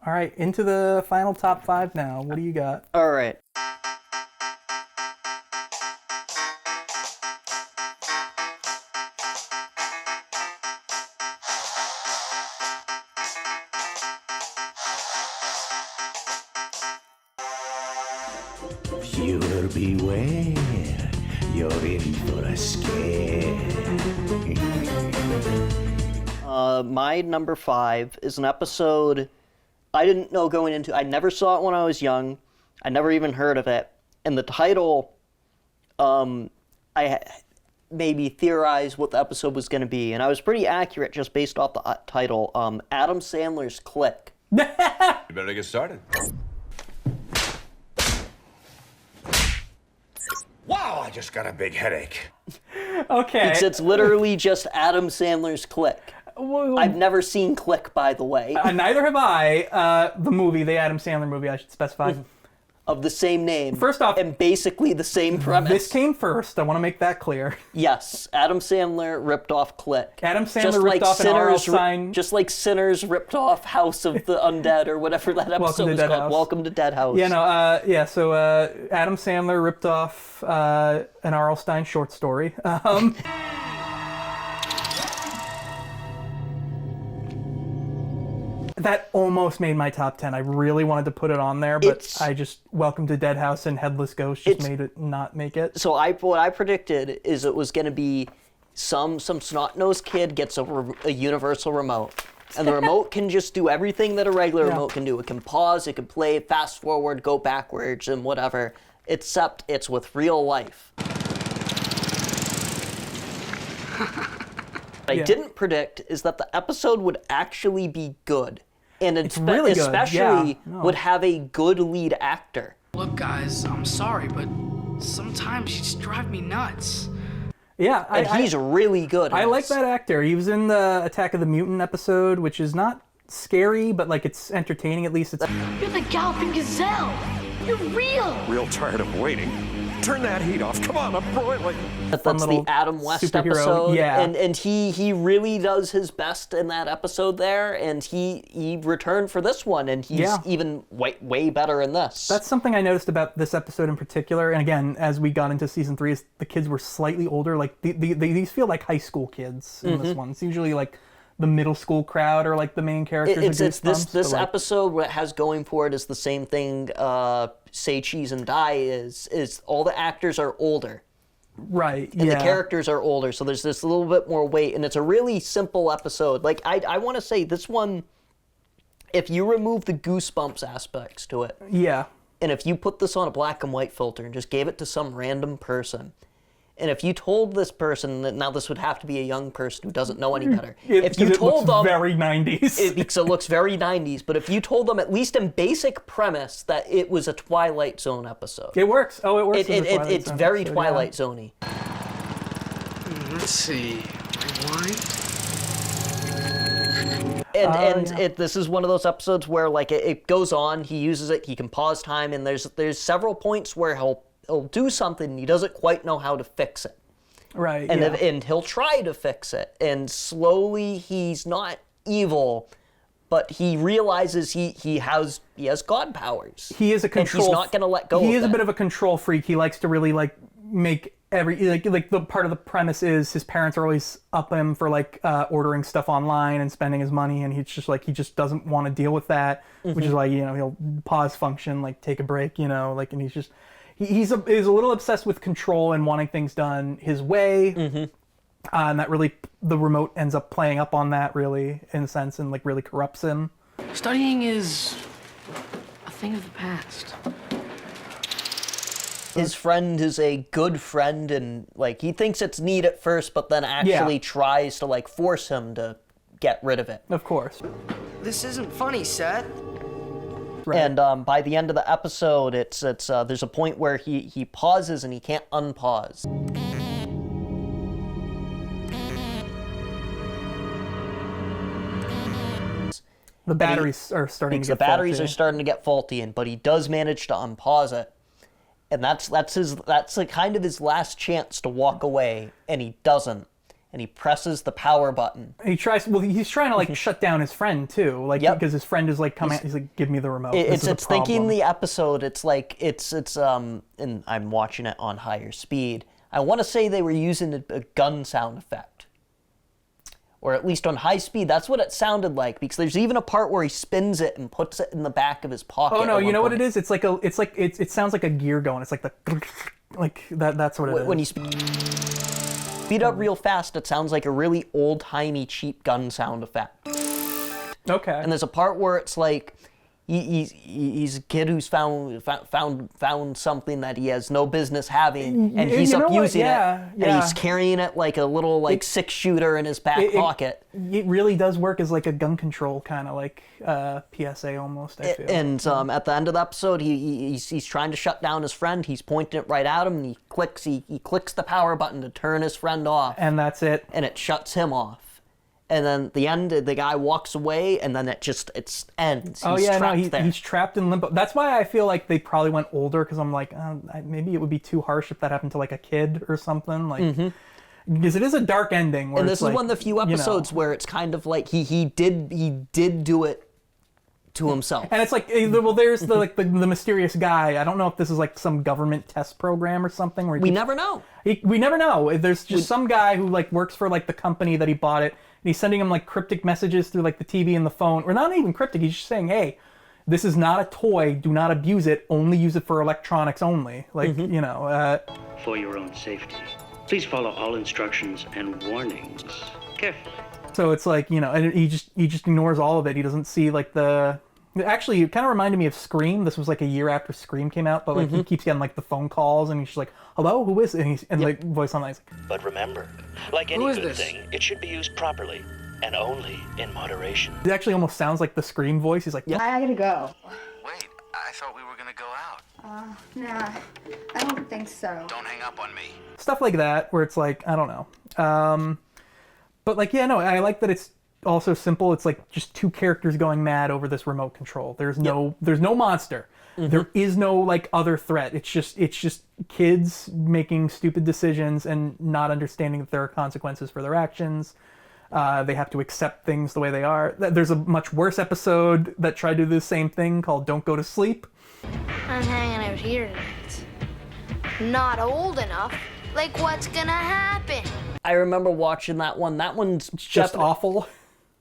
All right, into the final top 5 now. What do you got? All right. Viewer beware, you're in for a scare. My number 5 is an episode I didn't know going into. I never saw it when I was young. I never even heard of it. And the title, I maybe theorized what the episode was going to be. And I was pretty accurate just based off the title. Adam Sandler's Click. You better get started. Wow, I just got a big headache. Okay. It's literally just Adam Sandler's Click. I've never seen Click, by the way. Neither have I. The movie, the Adam Sandler movie, I should specify. Of the same name. First off, and basically the same premise. This came first. I want to make that clear. Yes, Adam Sandler ripped off Click. Adam Sandler ripped off an R.L. Stine. Just like Sinners ripped off House of the Undead or whatever that episode was called. Welcome to Dead House. Yeah, no, so Adam Sandler ripped off an R.L. Stine short story. That almost made my top 10. I really wanted to put it on there, but I just Welcome to Dead House and Headless Ghost just made it not make it. So what I predicted is it was going to be some snot-nosed kid gets a universal remote. And the remote can just do everything that a regular remote can do. It can pause, it can play, fast forward, go backwards, and whatever. Except it's with real life. What I didn't predict is that the episode would actually be good. And it's really good. Especially would have a good lead actor. Look, guys, I'm sorry, but sometimes you just drive me nuts. Yeah, and he's really good. I like that actor. He was in the Attack of the Mutant episode, which is not scary, but like it's entertaining at least. You're the galloping gazelle. You're real. Real tired of waiting. Turn that heat off. Come on, I'm broiling. That's the Adam West superhero episode. Yeah. And he really does his best in that episode there, and he returned for this one, and he's even way better in this. That's something I noticed about this episode in particular, and again, as we got into season 3, is the kids were slightly older. Like these feel like high school kids in this one. It's usually like the middle school crowd are like the main characters. It's this episode, what it has going for it is the same thing Say Cheese and Die is all the actors are older. Right, and the characters are older, so there's this little bit more weight, and it's a really simple episode. Like, I want to say, this one, if you remove the Goosebumps aspects to it, and if you put this on a black and white filter and just gave it to some random person, and if you told this person that now this would have to be a young person who doesn't know any better, if you told them very 90s, because it looks very 90s, but if you told them at least in basic premise that it was a Twilight Zone episode, it works. Oh, it works. It's very Twilight Zone-y. Let's see. Rewind. And this is one of those episodes where like it goes on, he uses it, he can pause time, and there's several points where he'll do something and he doesn't quite know how to fix it. Right. And he'll try to fix it, and slowly he's not evil, but he realizes he has God powers. He is a control. And he's not going to let go. He is a bit of a control freak. He likes to really like make like the part of the premise is his parents are always up him for like ordering stuff online and spending his money, and he just doesn't want to deal with that, which is why he'll pause function, like take a break, like, and he's a little obsessed with control and wanting things done his way, and that really the remote ends up playing up on that really in a sense, and like really corrupts him. Studying is a thing of the past. His friend is a good friend, and like he thinks it's neat at first, but then actually tries to like force him to get rid of it. Of course. This isn't funny, Seth. Right. And by the end of the episode, it's there's a point where he pauses and he can't unpause. The batteries are starting to get faulty. The batteries are starting to get faulty, but he does manage to unpause it. And that's kind of his last chance to walk away, and he doesn't. and he presses the power button. He tries. Well, he's trying to like shut down his friend too, like because his friend is like coming. He's like, "Give me the remote." It's thinking the episode. It's like it's and I'm watching it on higher speed. I want to say they were using a gun sound effect, or at least on high speed. That's what it sounded like, because there's even a part where he spins it and puts it in the back of his pocket. Oh no, you know what it is? It's like it sounds like a gear going. It's like the like that. That's what it is. When you speed up real fast, it sounds like a really old-timey, cheap gun sound effect. Okay. And there's a part where it's like he's a kid who's found something that he has no business having, and he's abusing it, and he's carrying it like a little 6-shooter in his back pocket. It really does work as like a gun control kind of like PSA almost. I feel. And at the end of the episode, he's trying to shut down his friend. He's pointing it right at him, and he clicks the power button to turn his friend off, and that's it. And it shuts him off. And then at the end, the guy walks away, and then it ends. He's trapped in limbo. That's why I feel like they probably went older, because I'm like, maybe it would be too harsh if that happened to like a kid or something. Like, because it is a dark ending. Where and this is one of the few episodes where it's kind of like he did do it to himself. And it's like, well, there's the the mysterious guy. I don't know if this is like some government test program or something. Where we never know. We never know. There's just some guy who like works for like the company that he bought it. And he's sending him like cryptic messages through like the TV and the phone. Or not even cryptic, he's just saying, hey, this is not a toy, do not abuse it, only use it for electronics only. Like, For your own safety, please follow all instructions and warnings carefully. So it's like, and he just ignores all of it. He doesn't see like actually, it kind of reminded me of Scream. This was like a year after Scream came out, but like he keeps getting like the phone calls, and he's just like, "Hello, who is it?" And like voice online, he's like, But remember, like any good thing, it should be used properly and only in moderation. It actually almost sounds like the Scream voice. He's like, I gotta go. Wait, I thought we were gonna go out. Nah, I don't think so. Don't hang up on me. Stuff like that, where it's like, I don't know. But like, I like that it's also simple. It's like just two characters going mad over this remote control. There's no monster. There is no like other threat. It's just kids making stupid decisions and not understanding that there are consequences for their actions. They have to accept things the way they are. There's a much worse episode that tried to do the same thing called Don't Go to Sleep. I'm hanging out here tonight. Not old enough. Like, what's gonna happen? I remember watching that one. That one's just awful.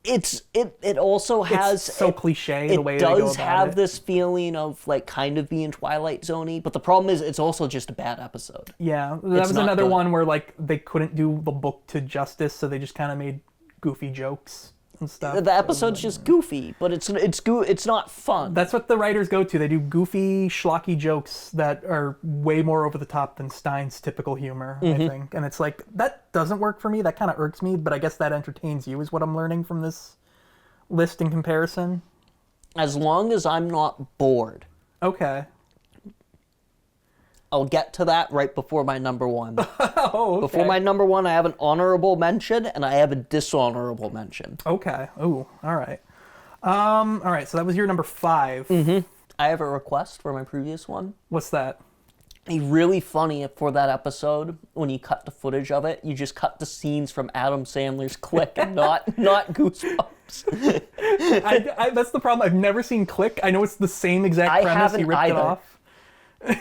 It also has... It's so cliche the way they go about it. It does have this feeling of, like, kind of being Twilight Zone-y, but the problem is it's also just a bad episode. Yeah, that was another one where, like, they couldn't do the book to justice, so they just kind of made goofy jokes and stuff. The episode's just goofy, but it's not fun. That's what the writers go to. They do goofy, schlocky jokes that are way more over the top than Stein's typical humor, I think. And it's like, that doesn't work for me. That kind of irks me, but I guess that entertains you is what I'm learning from this list in comparison. As long as I'm not bored. Okay. I'll get to that right before my number one. Oh, okay. Before my number one, I have an honorable mention, and I have a dishonorable mention. Okay. Ooh, all right. All right, so that was your number 5. I have a request for my previous one. What's that? It's really funny for that episode, when you cut the footage of it, you just cut the scenes from Adam Sandler's Click and not Goosebumps. That's the problem. I've never seen Click. I know it's the same exact premise. He ripped it off.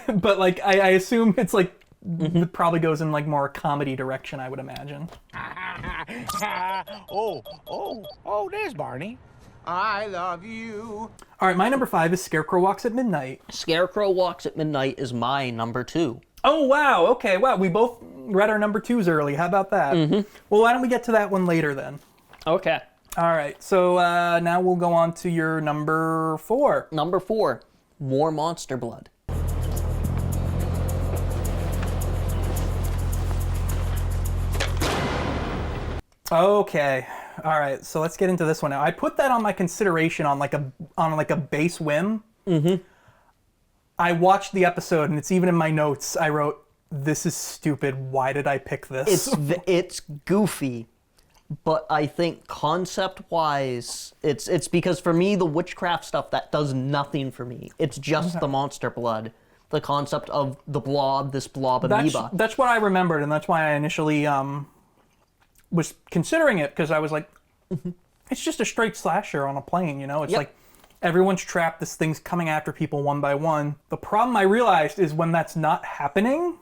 But like, I assume it's like, it probably goes in like more a comedy direction, I would imagine. Oh, there's Barney. I love you. All right, my number 5 is Scarecrow Walks at Midnight. Scarecrow Walks at Midnight is my number 2. Oh, wow. Okay, wow. We both read our number 2s early. How about that? Well, why don't we get to that one later then? Okay. All right, so now we'll go on to your number 4. Number 4, More Monster Blood. Okay. All right. So let's get into this one now. I put that on my consideration on like a base whim. I watched the episode, and it's even in my notes. I wrote, "This is stupid. Why did I pick this?" It's goofy, but I think concept-wise, it's because for me the witchcraft stuff that does nothing for me. It's just the monster blood, the concept of the blob, this blob amoeba. That's what I remembered, and that's why I initially was considering it because I was like, it's just a straight slasher on a plane, you know? It's like everyone's trapped, this thing's coming after people one by one. The problem I realized is when that's not happening,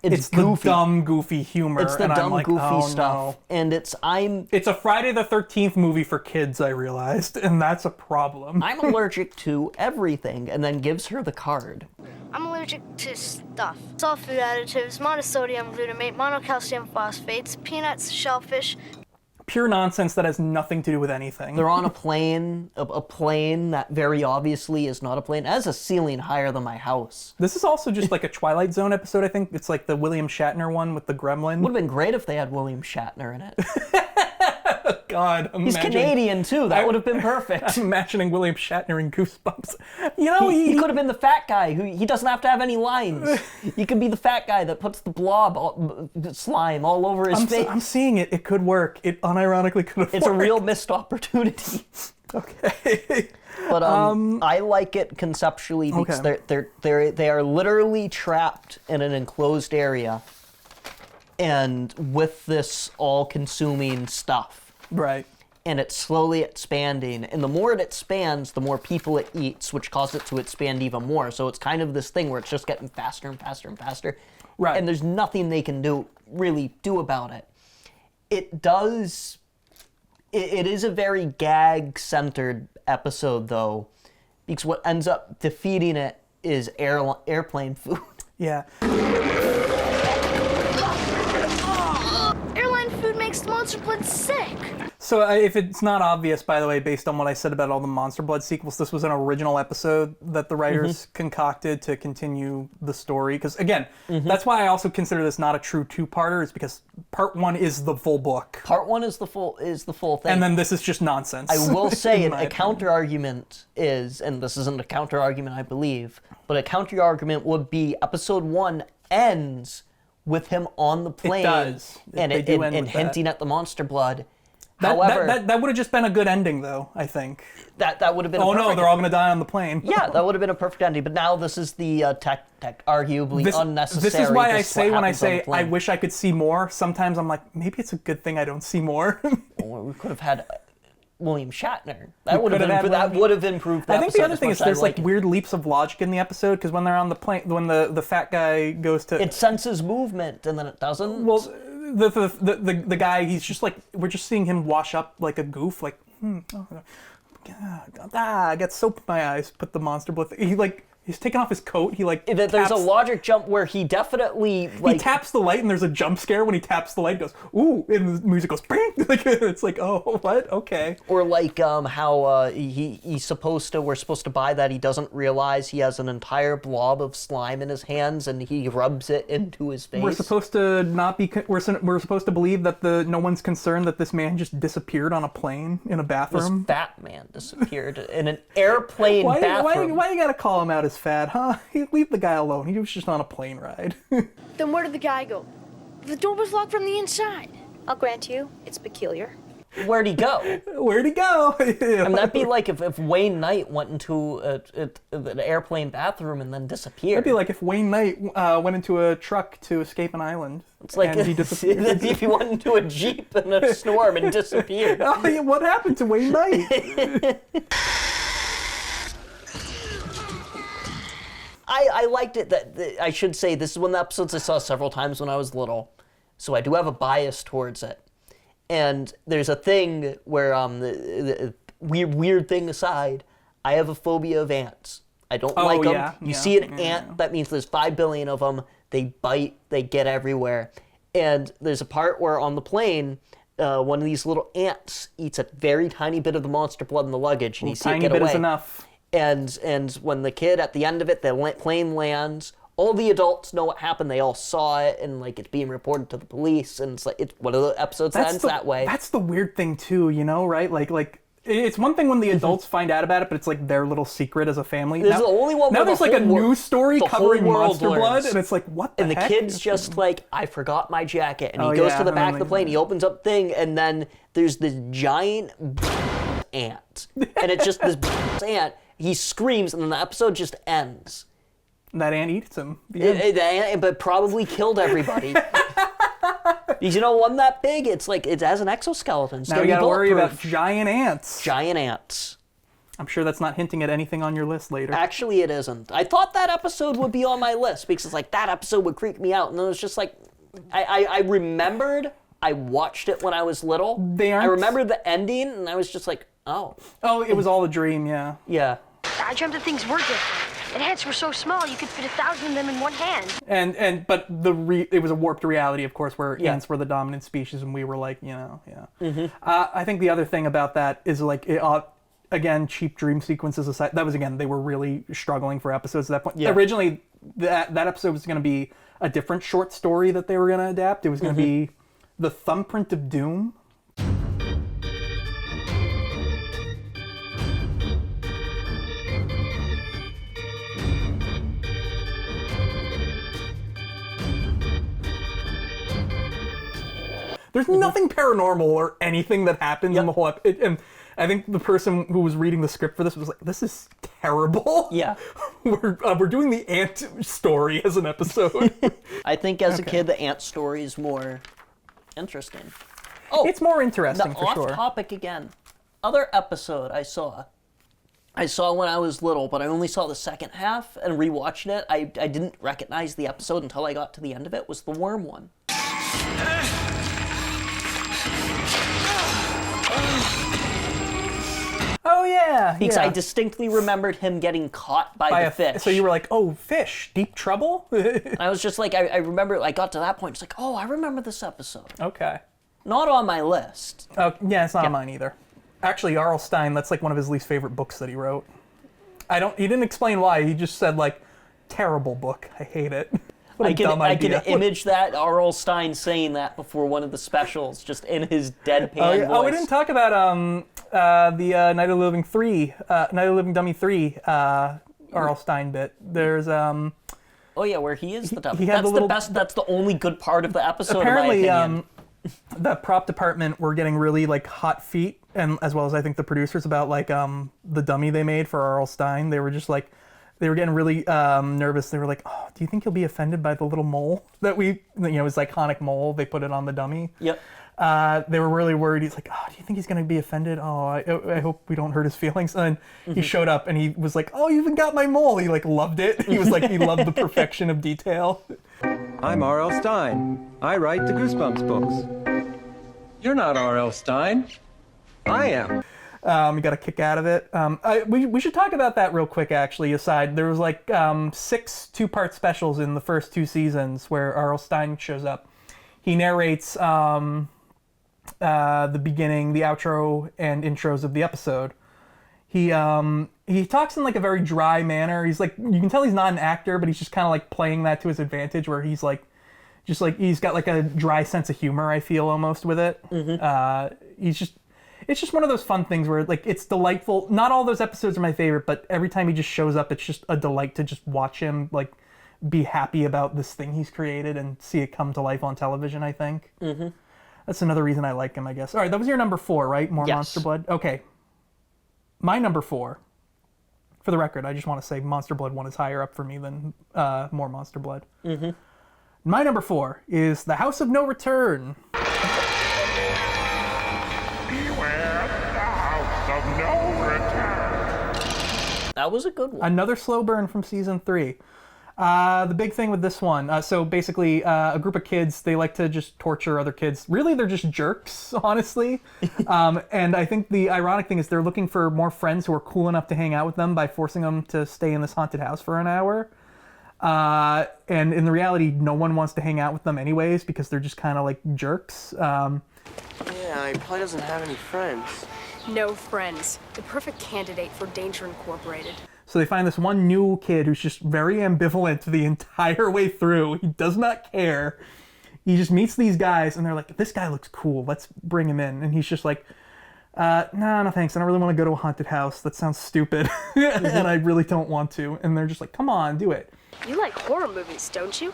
it's the dumb, goofy humor. It's the dumb, goofy stuff. No. And it's a Friday the 13th movie for kids, I realized, and that's a problem. I'm allergic to everything, and then gives her the card. I'm allergic to stuff. Salt food additives, monosodium glutamate, monocalcium phosphates, peanuts, shellfish. Pure nonsense that has nothing to do with anything. They're on a plane, a plane that very obviously is not a plane. It has a ceiling higher than my house. This is also just like a Twilight Zone episode, I think. It's like the William Shatner one with the gremlin. Would have been great if they had William Shatner in it. God, he's Canadian too. That would have been perfect. I'm imagining William Shatner in Goosebumps. You know, he could have been the fat guy who he doesn't have to have any lines. He could be the fat guy that puts the slime all over his face. I'm seeing it. It could work. It unironically could have It's worked. a real missed opportunity. Okay. But I like it conceptually because they are literally trapped in an enclosed area, and with this all-consuming stuff. Right. And it's slowly expanding. And the more it expands, the more people it eats, which causes it to expand even more. So it's kind of this thing where it's just getting faster and faster and faster. Right. And there's nothing they can really do about it. It is a very gag-centered episode, though, because what ends up defeating it is airplane food. Yeah. Airline food makes the monster blood sick. So if it's not obvious, by the way, based on what I said about all the Monster Blood sequels, this was an original episode that the writers concocted to continue the story. Because again, that's why I also consider this not a true two-parter, is because part one is the full book. Part one is the full thing. And then this is just nonsense. I will say a counter-argument is, and this isn't a counter-argument, I believe, but a counter-argument would be episode one ends with him on the plane. It does. And hinting at the monster blood. However, that would have just been a good ending, though, I think. That would have been Oh no, they're all going to die on the plane. Yeah, that would have been a perfect ending. But now this is the arguably unnecessary. This is why I say when I say I wish I could see more, sometimes I'm like, maybe it's a good thing I don't see more. Well, we could have had William Shatner. That would have improved the I think episode the other thing is there's like weird leaps of logic in the episode, because when they're on the plane, when the fat guy goes to... It senses movement, and then it doesn't. Well, the guy, he's just like, we're just seeing him wash up like a goof, like, I got soap in my eyes, put the monster blood he's taking off his coat, there's a logic jump where he definitely, he taps the light, and there's a jump scare when he taps the light, goes, ooh, and the music goes, bing! It's like, oh, what? Okay. Or like how we're supposed to buy that he doesn't realize he has an entire blob of slime in his hands, and he rubs it into his face. We're supposed to we're supposed to believe that no one's concerned that this man just disappeared on a plane in a bathroom. This fat man disappeared in an airplane bathroom. Why you gotta call him out as fat, huh? Leave the guy alone. He was just on a plane ride. Then where did the guy go? The door was locked from the inside. I'll grant you, it's peculiar. Where'd he go? Where'd he go? And that'd be like if Wayne Knight went into an airplane bathroom and then disappeared. That'd be like if Wayne Knight went into a truck to escape an island. It's like and he disappeared. if he went into a Jeep in a storm and disappeared. Oh, yeah, what happened to Wayne Knight? I liked it. I should say, this is one of the episodes I saw several times when I was little, so I do have a bias towards it. And there's a thing where, the weird thing aside, I have a phobia of ants. I don't like them. Yeah, you see an ant, that means there's 5 billion of them. They bite, they get everywhere. And there's a part where on the plane, one of these little ants eats a very tiny bit of the monster blood in the luggage, and you see it get away. Tiny bit is enough. And when the kid, at the end of it, the plane lands, all the adults know what happened. They all saw it, and it's being reported to the police. And it's like, it's one of the episodes that ends that way. That's the weird thing too, right? Like it's one thing when the adults find out about it, but it's like their little secret as a family. There's the only one. Now there's like a news story covering monster blood, and it's like, what the heck? And the kid's just like, I forgot my jacket, and he goes to the back of the plane. He opens up the thing, and then there's this giant ant, and it's just this ant. He screams, and then the episode just ends. That ant eats him. The ant, but probably killed everybody. You know, one that big, it's like, it has an exoskeleton. It's now you gotta worry bulletproof. about giant ants. Giant ants. I'm sure that's not hinting at anything on your list later. Actually, it isn't. I thought that episode would be on my list because it's like, that episode would creep me out. And then it was just like, I remembered, I watched it when I was little. I remembered the ending, and I was just like, oh. Oh, it was all a dream, yeah. Yeah. I dreamt that things were different. And ants were so small you could fit 1,000 of them in one hand. But it was a warped reality, of course, where ants were the dominant species, and we were like, I think the other thing about that is like again, cheap dream sequences aside, that was, again, they were really struggling for episodes at that point. Yeah. Originally, that episode was going to be a different short story that they were going to adapt. It was going to be The Thumbprint of Doom. There's nothing paranormal or anything that happens in the whole episode. And I think the person who was reading the script for this was like, this is terrible. Yeah. We're doing the ant story as an episode. I think as a kid, the ant story is more interesting. Oh, it's more interesting for sure. Off topic again. Other episode I saw when I was little, but I only saw the second half and rewatched it. I didn't recognize the episode until I got to the end of it, was the worm one. Oh, yeah. Because I distinctly remembered him getting caught by the fish. So you were like, oh, fish, deep trouble? I was just like, I remember, I got to that point, it's like, oh, I remember this episode. Okay. Not on my list. Oh, yeah, it's not on mine either. Actually, R.L. Stine, that's like one of his least favorite books that he wrote. He didn't explain why, he just said like, terrible book, I hate it. What a dumb idea. I can image that, R.L. Stine saying that before one of the specials, just in his deadpan voice. Oh, we didn't talk about the Night of the Living Night of the Living Dummy 3 R.L. Stine bit. There's oh yeah, where he is the dummy. That's the best. That's the only good part of the episode. Apparently, in my opinion. The prop department were getting really like hot feet, and as well as I think the producers about like the dummy they made for R.L. Stine. They were just like. They were getting really nervous. They were like, oh, do you think he'll be offended by the little mole that his iconic mole, they put it on the dummy? Yep. They were really worried. He's like, oh, do you think he's going to be offended? Oh, I hope we don't hurt his feelings. And then he showed up and he was like, oh, you even got my mole. He like loved it. He was like, he loved the perfection of detail. I'm R.L. Stine. I write the Goosebumps books. You're not R.L. Stine. I am. You got a kick out of it. We should talk about that real quick, actually, aside. There was like 6 two-part specials in the first 2 seasons where R.L. Stine shows up. He narrates the beginning, the outro, and intros of the episode. He talks in like a very dry manner. He's like, you can tell he's not an actor, but he's just kind of like playing that to his advantage, where he's like, just like, he's got like a dry sense of humor, I feel, almost with it. It's just one of those fun things where like it's delightful. Not all those episodes are my favorite, but every time he just shows up, it's just a delight to just watch him like be happy about this thing he's created and see it come to life on television, I think. That's another reason I like him, I guess. All right, that was your number 4, right? More Monster Blood? Okay. My number 4, for the record, I just want to say Monster Blood 1 is higher up for me than More Monster Blood. My number 4 is The House of No Return. That was a good one. Another slow burn from season 3. The big thing with this one, so basically a group of kids, they like to just torture other kids. Really, they're just jerks, honestly. And I think the ironic thing is they're looking for more friends who are cool enough to hang out with them by forcing them to stay in this haunted house for an hour. And in the reality, no one wants to hang out with them anyways because they're just kind of like jerks. Yeah, he probably doesn't have any friends. No friends. The perfect candidate for Danger Incorporated. So they find this one new kid who's just very ambivalent the entire way through. He does not care. He just meets these guys and they're like, this guy looks cool. Let's bring him in. And he's just like, no thanks. I don't really want to go to a haunted house. That sounds stupid. And I really don't want to. And they're just like, come on, do it. You like horror movies, don't you?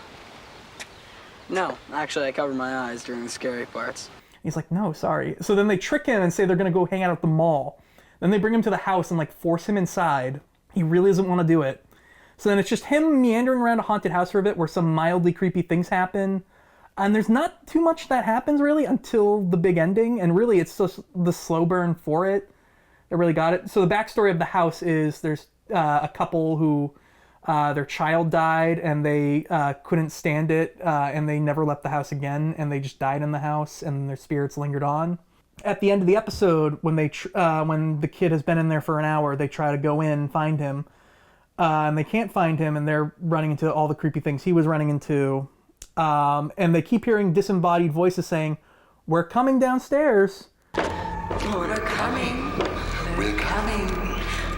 No, actually, I cover my eyes during the scary parts. He's like, no, sorry. So then they trick him and say they're going to go hang out at the mall. Then they bring him to the house and like force him inside. He really doesn't want to do it. So then it's just him meandering around a haunted house for a bit where some mildly creepy things happen. And there's not too much that happens really until the big ending, and really it's just the slow burn for it that really got it. So the backstory of the house is there's a couple who their child died and they couldn't stand it, and they never left the house again, and they just died in the house, and their spirits lingered on. At the end of the episode, when when the kid has been in there for an hour, they try to go in and find him, and they can't find him, and they're running into all the creepy things he was running into. And they keep hearing disembodied voices saying, "We're coming downstairs." We're coming. We're coming.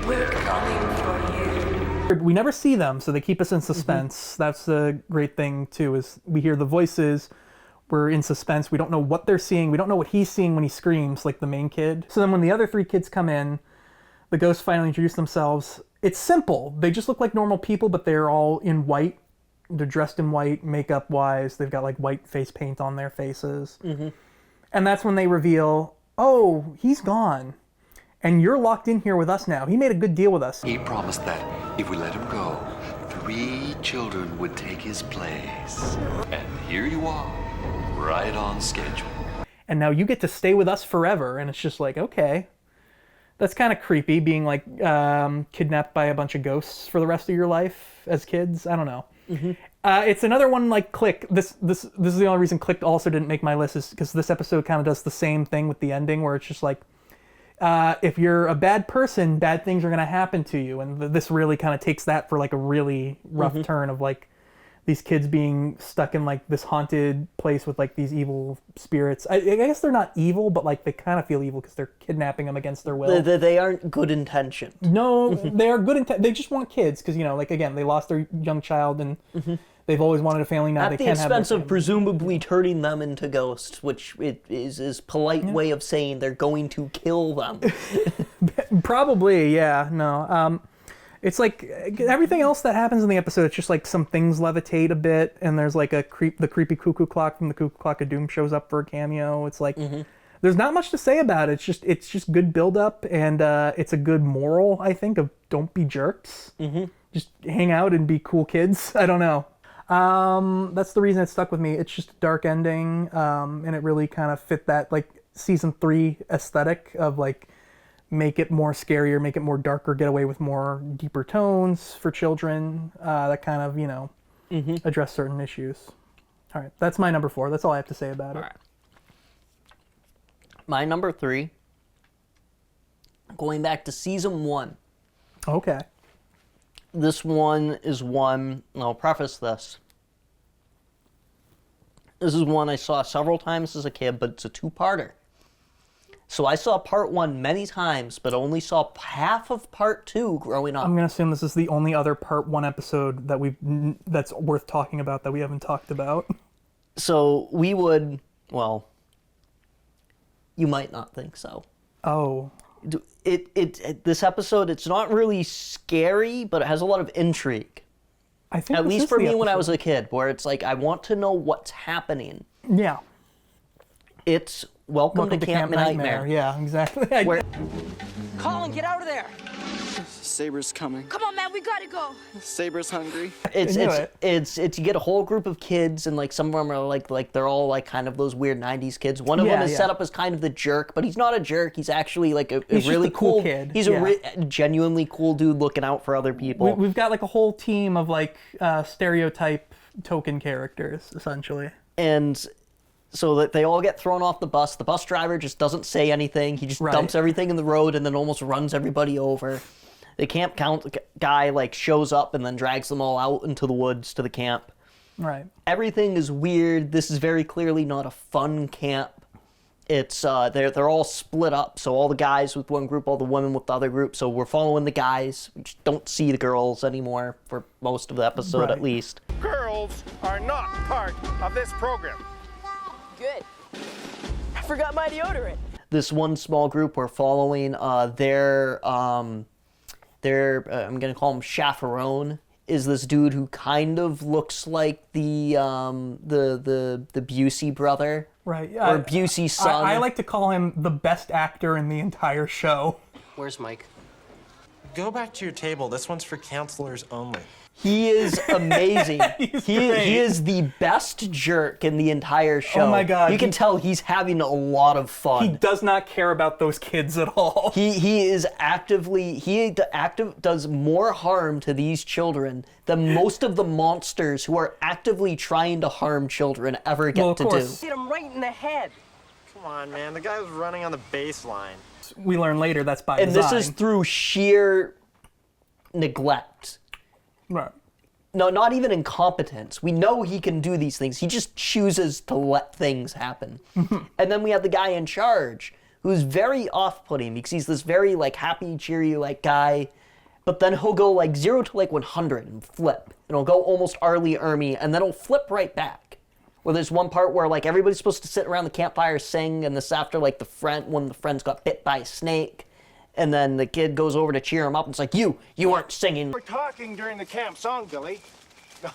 We're coming for you. We never see them, so they keep us in suspense. That's the great thing, too, is we hear the voices. We're in suspense. We don't know what they're seeing. We don't know what he's seeing when he screams, like the main kid. So then when the other three kids come in, the ghosts finally introduce themselves. It's simple. They just look like normal people, but they're all in white. They're dressed in white, makeup-wise. They've got like white face paint on their faces. And that's when they reveal, oh, he's gone. And you're locked in here with us now. He made a good deal with us. He promised that if we let him go, 3 children would take his place. And here you are, right on schedule. And now you get to stay with us forever. And it's just like, okay. That's kind of creepy, being like kidnapped by a bunch of ghosts for the rest of your life as kids. I don't know. It's another one like Click. This is the only reason Click also didn't make my list, is because this episode kind of does the same thing with the ending, where it's just like, if you're a bad person, bad things are going to happen to you. And this really kind of takes that for like a really rough turn of like these kids being stuck in like this haunted place with like these evil spirits. I guess they're not evil, but like they kind of feel evil because they're kidnapping them against their will. They aren't good intentioned. No, they are good intentioned. They just want kids because, you know, like again, they lost their young child and they've always wanted a family. Now At they the can't have expense of presumably turning them into ghosts, which is polite way of saying they're going to kill them. Probably, yeah. No. It's like everything else that happens in the episode, it's just like some things levitate a bit, and there's like the creepy cuckoo clock from the Cuckoo Clock of Doom shows up for a cameo. It's like there's not much to say about it. It's just good build up, and it's a good moral, I think, of don't be jerks. Just hang out and be cool kids. I don't know. That's the reason it stuck with me. It's just a dark ending, and it really kind of fit that like season 3 aesthetic of like, make it more scarier, make it more darker, get away with more deeper tones for children, that kind of, you know, address certain issues. All right, that's my number 4. That's all I have to say about it. All right. My number 3, going back to season 1. Okay. This one is one, and I'll preface this. This is one I saw several times as a kid, but it's a 2-parter. So I saw part 1 many times, but only saw half of part 2 growing up. I'm gonna assume this is the only other part 1 episode that's worth talking about that we haven't talked about. So we would, well, you might not think so. Oh. This episode, it's not really scary, but it has a lot of intrigue. I think at least for me when I was a kid, where it's like I want to know what's happening. Yeah. It's Welcome to Camp Nightmare. Yeah, exactly. Colin, get out of there! Saber's coming. Come on, man, we gotta go. Saber's hungry. It's you get a whole group of kids, and like some of them are like they're all like kind of those weird '90s kids. One of them is set up as kind of the jerk, but he's not a jerk. He's actually like a really cool kid. He's a genuinely cool dude looking out for other people. We've got like a whole team of like stereotype token characters, essentially. And so that they all get thrown off the bus. The bus driver just doesn't say anything. He just dumps everything in the road and then almost runs everybody over. The camp guy like shows up and then drags them all out into the woods to the camp. Right. Everything is weird. This is very clearly not a fun camp. It's they're all split up. So all the guys with one group, all the women with the other group. So we're following the guys. We just don't see the girls anymore for most of the episode, at least. Girls are not part of this program. Good. I forgot my deodorant. This one small group we're following, their I'm gonna call him chaperone, is this dude who kind of looks like the Busey brother, right? Or Busey's son. I like to call him the best actor in the entire show. Where's Mike? Go back to your table. This one's for counselors only. He is amazing. He is the best jerk in the entire show. Oh my God. You can tell he's having a lot of fun. He does not care about those kids at all. He does more harm to these children than most of the monsters who are actively trying to harm children ever get to do. Hit him right in the head. Come on, man. The guy was running on the baseline. We learn later that's by design. design. This is through sheer neglect. Right. No, not even incompetence. We know he can do these things. He just chooses to let things happen. And then we have the guy in charge, who's very off-putting because he's this very like happy, cheery like guy, but then he'll go like 0 to like 100 and flip. And he'll go almost Arlie Ermy, and then he'll flip right back. Where there's one part where like everybody's supposed to sit around the campfire sing, and this after like one of the friends got bit by a snake. And then the kid goes over to cheer him up and it's like, you weren't singing. We're talking during the camp song, Billy. No,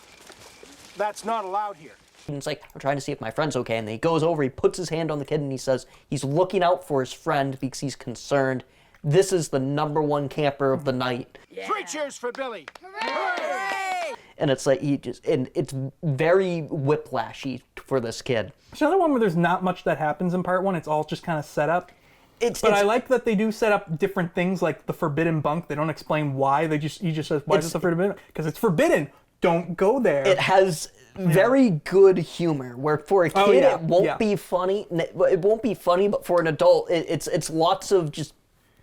that's not allowed here. And it's like, I'm trying to see if my friend's okay. And then he goes over, he puts his hand on the kid and he says he's looking out for his friend because he's concerned. This is the #1 camper of the night. Yeah. 3 cheers for Billy. Hooray! And it's like, and it's very whiplashy for this kid. It's another one where there's not much that happens in part 1. It's all just kind of set up. I like that they do set up different things like the forbidden bunk. They don't explain why. He just says, why is it the forbidden? Because it's forbidden. Don't go there. It has very good humor where for a kid it won't be funny. It won't be funny, but for an adult it's lots of just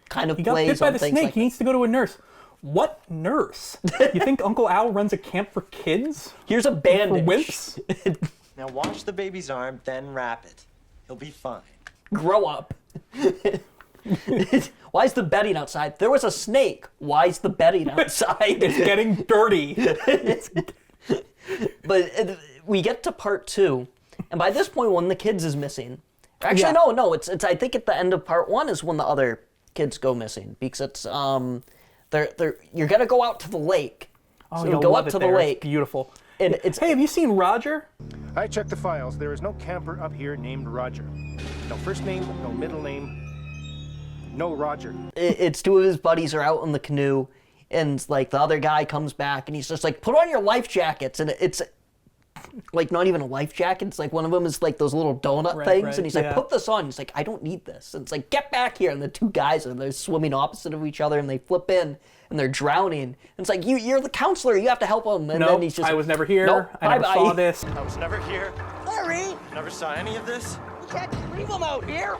kind of he got plays bit by on the things snake. like He needs to go to a nurse. What nurse? You think Uncle Al runs a camp for kids? Here's a bandage. For wimps? Now wash the baby's arm, then wrap it. He'll be fine. Grow up. Why is the bedding outside? There was a snake. Why is the bedding outside? It's getting dirty. But we get to part 2, and by this point, one of the kids is missing. Actually, no. It's I think at the end of part 1 is when the other kids go missing because it's you're gonna go out to the lake. Oh, so you'll go love up to it the there. lake. It's beautiful. And it's hey, have you seen Roger? I checked the files. There is no camper up here named Roger. No first name, no middle name, no Roger. It's 2 of his buddies are out in the canoe, and like the other guy comes back, and he's just like, put on your life jackets, and it's like not even a life jacket. It's like one of them is like those little donut things, and he's like, put this on. He's like, I don't need this. And it's like, get back here. And the 2 guys they're swimming opposite of each other, and they flip in, and they're drowning. And it's like, you're the counselor. You have to help them. And then he's just, I was never here. Nope, I never saw this. I was never here. Sorry. Never saw any of this. You can't leave him out here.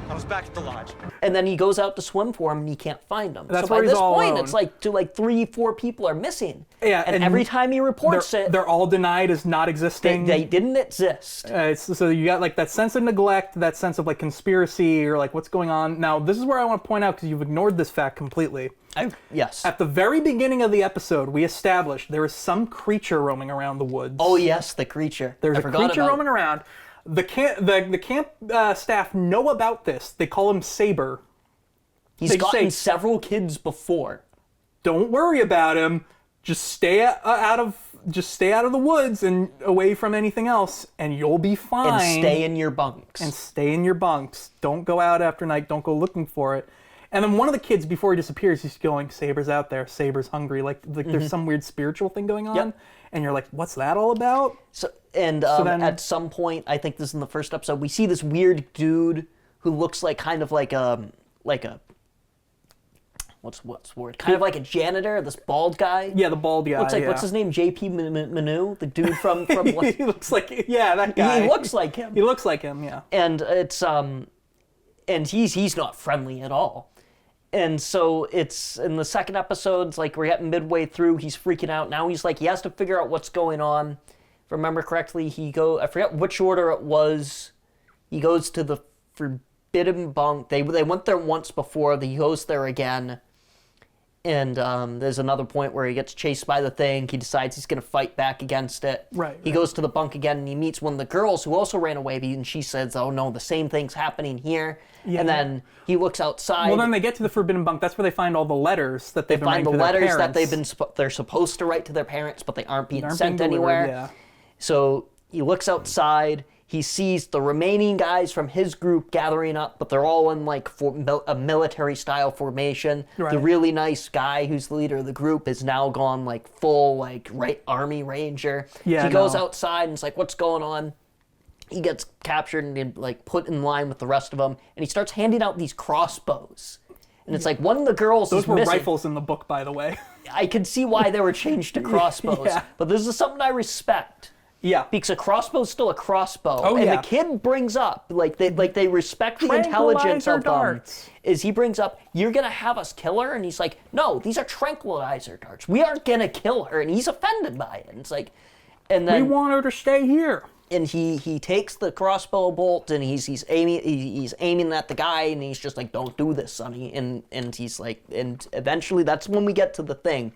I was back at the lodge. And then he goes out to swim for him, and he can't find him. That's so where by he's this all point, alone. it's like 3-4 people are missing. Yeah, and every time he reports they're all denied as not existing. They didn't exist. So you got like that sense of neglect, that sense of like conspiracy, or like what's going on. Now, this is where I want to point out because you've ignored this fact completely. Yes. At the very beginning of the episode, we established there is some creature roaming around the woods. Oh yes, the creature. There's a creature roaming around. The camp staff know about this. They call him Saber. He's gotten several kids before. Don't worry about him. Just stay out of the woods and away from anything else, and you'll be fine. And stay in your bunks. Don't go out after night. Don't go looking for it. And then one of the kids, before he disappears, he's going, Saber's out there. Saber's hungry. Like there's some weird spiritual thing going on. Yep. And you're like, what's that all about? So then, at some point, I think this is in the first episode, we see this weird dude who looks like kind of like a what's the word? Kind of like a janitor, this bald guy. Yeah, the bald guy. Looks like, what's his name? JP Manu? The dude from what? He looks like, that guy. He looks like him. He looks like him, yeah. And it's, and he's not friendly at all. And so it's, in the second episode, it's like we're getting midway through, he's freaking out. Now he's like, he has to figure out what's going on. If I remember correctly, I forget which order it was. He goes to the forbidden bunk. They went there once before. He goes there again. And there's another point where he gets chased by the thing. He decides he's going to fight back against it. He goes to the bunk again, and he meets one of the girls who also ran away, and she says, oh no, the same thing's happening here. Yeah. And then he looks outside. Well, then they get to the forbidden bunk. That's where they find all the letters that they've been writing to their parents. They find the letters that they're supposed to write to their parents, but they aren't being sent anywhere. Yeah. So he looks outside. he sees the remaining guys from his group gathering up, but they're all in like a military-style formation. Right. The really nice guy who's the leader of the group is now gone like full like Army Ranger. Yeah, he goes outside and it's like, what's going on? He gets captured and like put in line with the rest of them, and he starts handing out these crossbows. And it's like one of the girls Those is were missing. Rifles in the book, by the way. I can see why they were changed to crossbows. Yeah. But this is something I respect. Yeah. Because a crossbow's still a crossbow. Oh, and yeah. the kid brings up, they respect the intelligence of darts. them. Is he brings up, you're going to have us kill her? And he's like, no, these are tranquilizer darts. We aren't going to kill her. And he's offended by it. And it's like, and then... We want her to stay here. And he takes the crossbow bolt and he's aiming at the guy and he's just like, don't do this, Sonny. And he's like, and eventually that's when we get to the thing.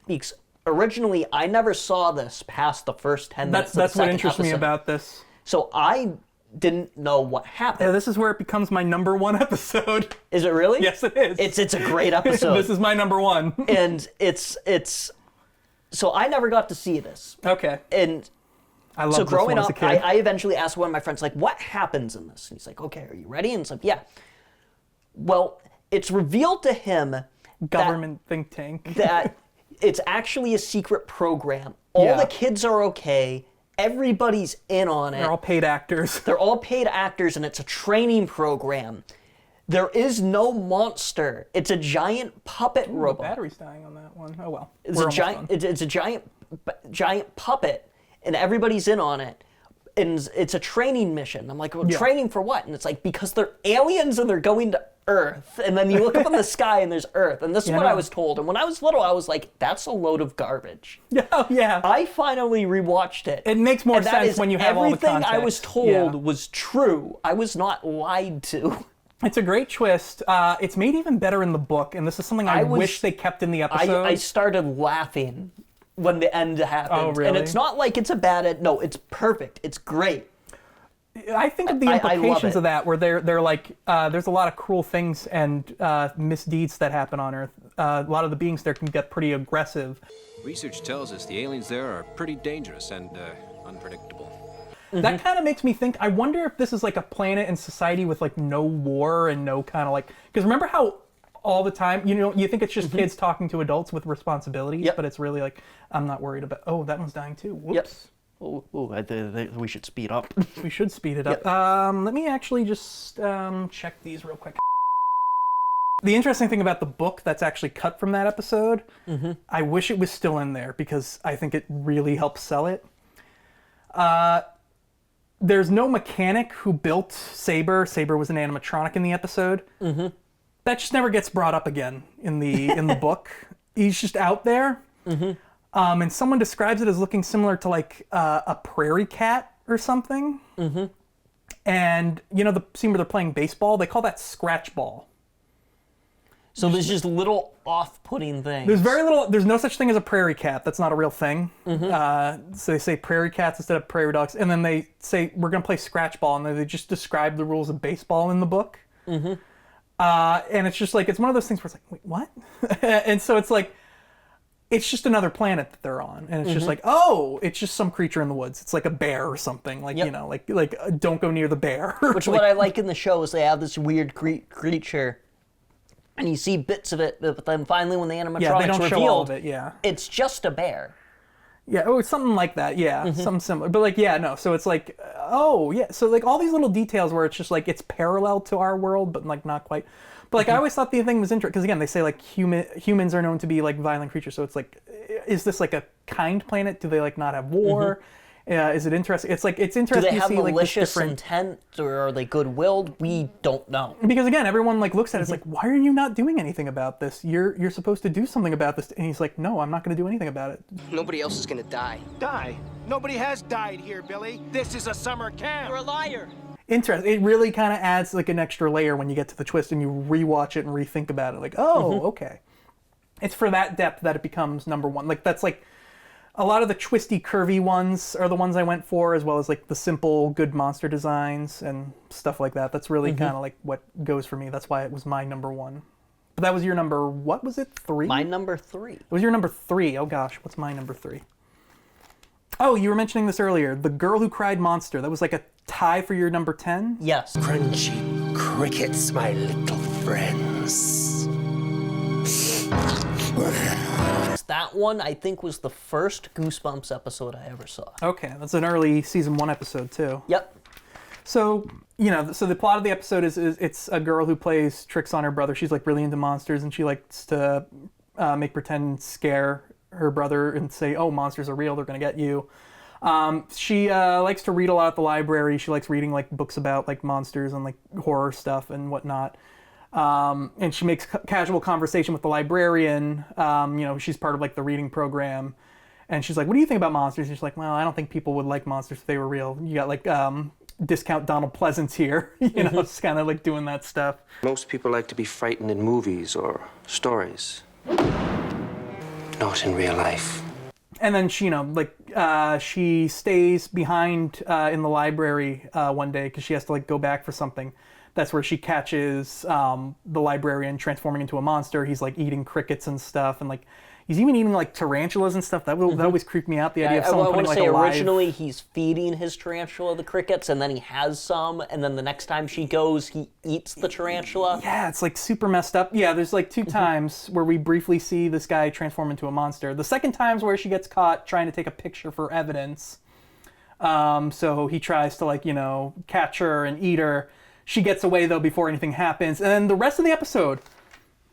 Because originally I never saw this past the first 10 minutes. That's what interests me about this. So I didn't know what happened. Yeah, this is where it becomes my number one episode. Is it really? Yes, it is. It's a great episode. This is my number one. And it's so I never got to see this. Okay. And I love so this growing one as up, a kid. I eventually asked one of my friends, like, what happens in this? And he's like, okay, are you ready? And it's like, yeah. Well, it's revealed to him Government think tank. that it's actually a secret program. All the kids are okay. Everybody's in on it. They're all paid actors. They're all paid actors, and it's a training program. There is no monster. It's a giant puppet robot. The battery's dying on that one. Oh well. It's a giant puppet, and everybody's in on it. And it's a training mission. I'm like, well, training for what? And it's like, because they're aliens and they're going to Earth. And then you look up in the sky and there's Earth. And this is what I was told. And when I was little, I was like, that's a load of garbage. Oh, yeah. I finally rewatched it. It makes more sense when you have all the context. Everything I was told was true. I was not lied to. It's a great twist. It's made even better in the book. And this is something I wish they kept in the episode. I started laughing when the end happened. Oh, really? And it's not like it's a bad end. No, it's perfect. It's great. I think of the implications of that, where they're like, there's a lot of cruel things and misdeeds that happen on Earth. A lot of the beings there can get pretty aggressive. Research tells us the aliens there are pretty dangerous and unpredictable. That kind of makes me think, I wonder if this is like a planet and society with like no war and no kind of like, because remember how all the time, you think it's just kids talking to adults with responsibilities, but it's really like, I'm not worried about, oh, that one's dying too. Whoops. We should speed up. We should speed it up. Let me actually just check these real quick. The interesting thing about the book that's actually cut from that episode, I wish it was still in there because I think it really helps sell it. There's no mechanic who built Saber. Saber was an animatronic in the episode. That just never gets brought up again in the book. He's just out there. And someone describes it as looking similar to like a prairie cat or something. And the scene where they're playing baseball, they call that scratch ball. So there's just little off-putting things. There's no such thing as a prairie cat. That's not a real thing. So they say prairie cats instead of prairie dogs. And then they say, we're going to play scratch ball. And then they just describe the rules of baseball in the book. And it's just like, it's one of those things where it's like, wait, what? And so it's like, it's just another planet that they're on. And it's just like, oh, it's just some creature in the woods. It's like a bear or something. Like, like don't go near the bear. Which what I like in the show is they have this weird creature. And you see bits of it, but then finally when the animatronics they don't revealed, show all of it, it's just a bear. Yeah, oh, it's something like that, something similar. But like, so it's like, oh, yeah. So like all these little details where it's just like, it's parallel to our world, but like not quite. But like, I always thought the thing was interesting, because again, they say like humans are known to be like violent creatures. So it's like, is this like a kind planet? Do they like not have war? Is it interesting? It's like, it's interesting to see like malicious this intent, or are they good-willed? We don't know. Because again, everyone like looks at it, it's like, why are you not doing anything about this? You're supposed to do something about this. And he's like, no, I'm not going to do anything about it. Nobody else is going to die. Die? Nobody has died here, Billy. This is a summer camp. You're a liar. Interesting. It really kind of adds like an extra layer when you get to the twist and you rewatch it and rethink about it. Like, oh, okay. It's for that depth that it becomes number one. Like that's like, a lot of the twisty, curvy ones are the ones I went for, as well as like the simple, good monster designs and stuff like that. That's really kind of like what goes for me. That's why it was my number one. But that was your number, what was it, 3? My number 3. It was your number 3. Oh gosh, what's my number 3? Oh, you were mentioning this earlier. The Girl Who Cried Monster. That was like a tie for your number 10? Yes. Crunchy crickets, my little friends. That one, I think, was the first Goosebumps episode I ever saw. Okay, that's an early season 1 episode, too. Yep. So, so the plot of the episode is it's a girl who plays tricks on her brother. She's like really into monsters, and she likes to make pretend scare her brother and say, oh, monsters are real, they're going to get you. She likes to read a lot at the library. She likes reading like books about like monsters and like horror stuff and whatnot. And she makes casual conversation with the librarian. She's part of like the reading program. And she's like, what do you think about monsters? And she's like, well, I don't think people would like monsters if they were real. You got like discount Donald Pleasance here, it's kind of like doing that stuff. Most people like to be frightened in movies or stories. Not in real life. And then she, she stays behind in the library one day because she has to like go back for something. That's where she catches the librarian transforming into a monster. He's like eating crickets and stuff, and like he's even eating like tarantulas and stuff. That always creeped me out. The idea of someone putting like a live... originally he's feeding his tarantula the crickets, and then he has some, and then the next time she goes, he eats the tarantula. Yeah, it's like super messed up. Yeah, there's like 2 times where we briefly see this guy transform into a monster. The second time's where she gets caught trying to take a picture for evidence. So he tries to like, catch her and eat her. She gets away though before anything happens. And then the rest of the episode,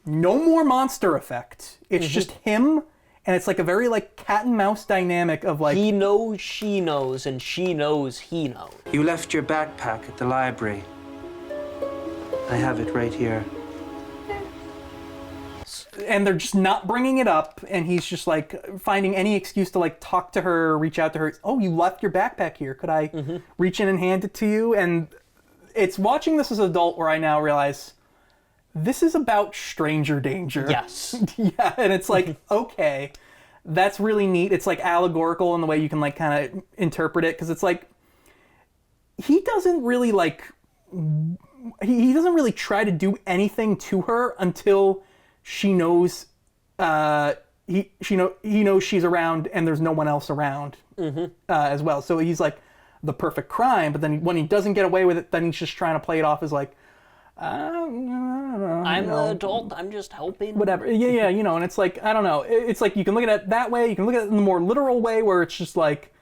no more monster effect. It's just him, and it's like a very like cat and mouse dynamic of like... He knows she knows, and she knows he knows. You left your backpack at the library. I have it right here. And they're just not bringing it up, and he's just like finding any excuse to like talk to her, reach out to her. Oh, you left your backpack here. Could I reach in and hand it to you? And it's watching this as an adult where I now realize this is about stranger danger. Yes. Yeah, and it's like, okay, that's really neat. It's like allegorical in the way you can like kind of interpret it, because it's like he doesn't really like he doesn't really try to do anything to her until she knows he knows she's around and there's no one else around as well. So he's like the perfect crime, but then when he doesn't get away with it, then he's just trying to play it off as like, I'm an adult, I'm just helping. Whatever. Yeah, and it's like, I don't know. It's like you can look at it that way, you can look at it in the more literal way where it's just like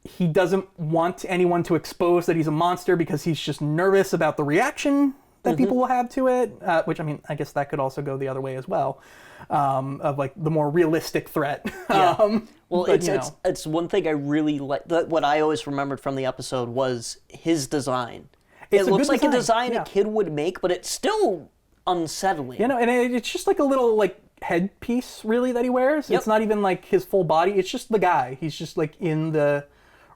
he doesn't want anyone to expose that he's a monster because he's just nervous about the reaction that people will have to it, which, I mean, I guess that could also go the other way as well, of like the more realistic threat. Yeah. Well, it's one thing I really like. What I always remembered from the episode was his design. It looks like a design a kid would make, but it's still unsettling. And it's just like a little like headpiece really that he wears. It's not even like his full body. It's just the guy. He's just like in the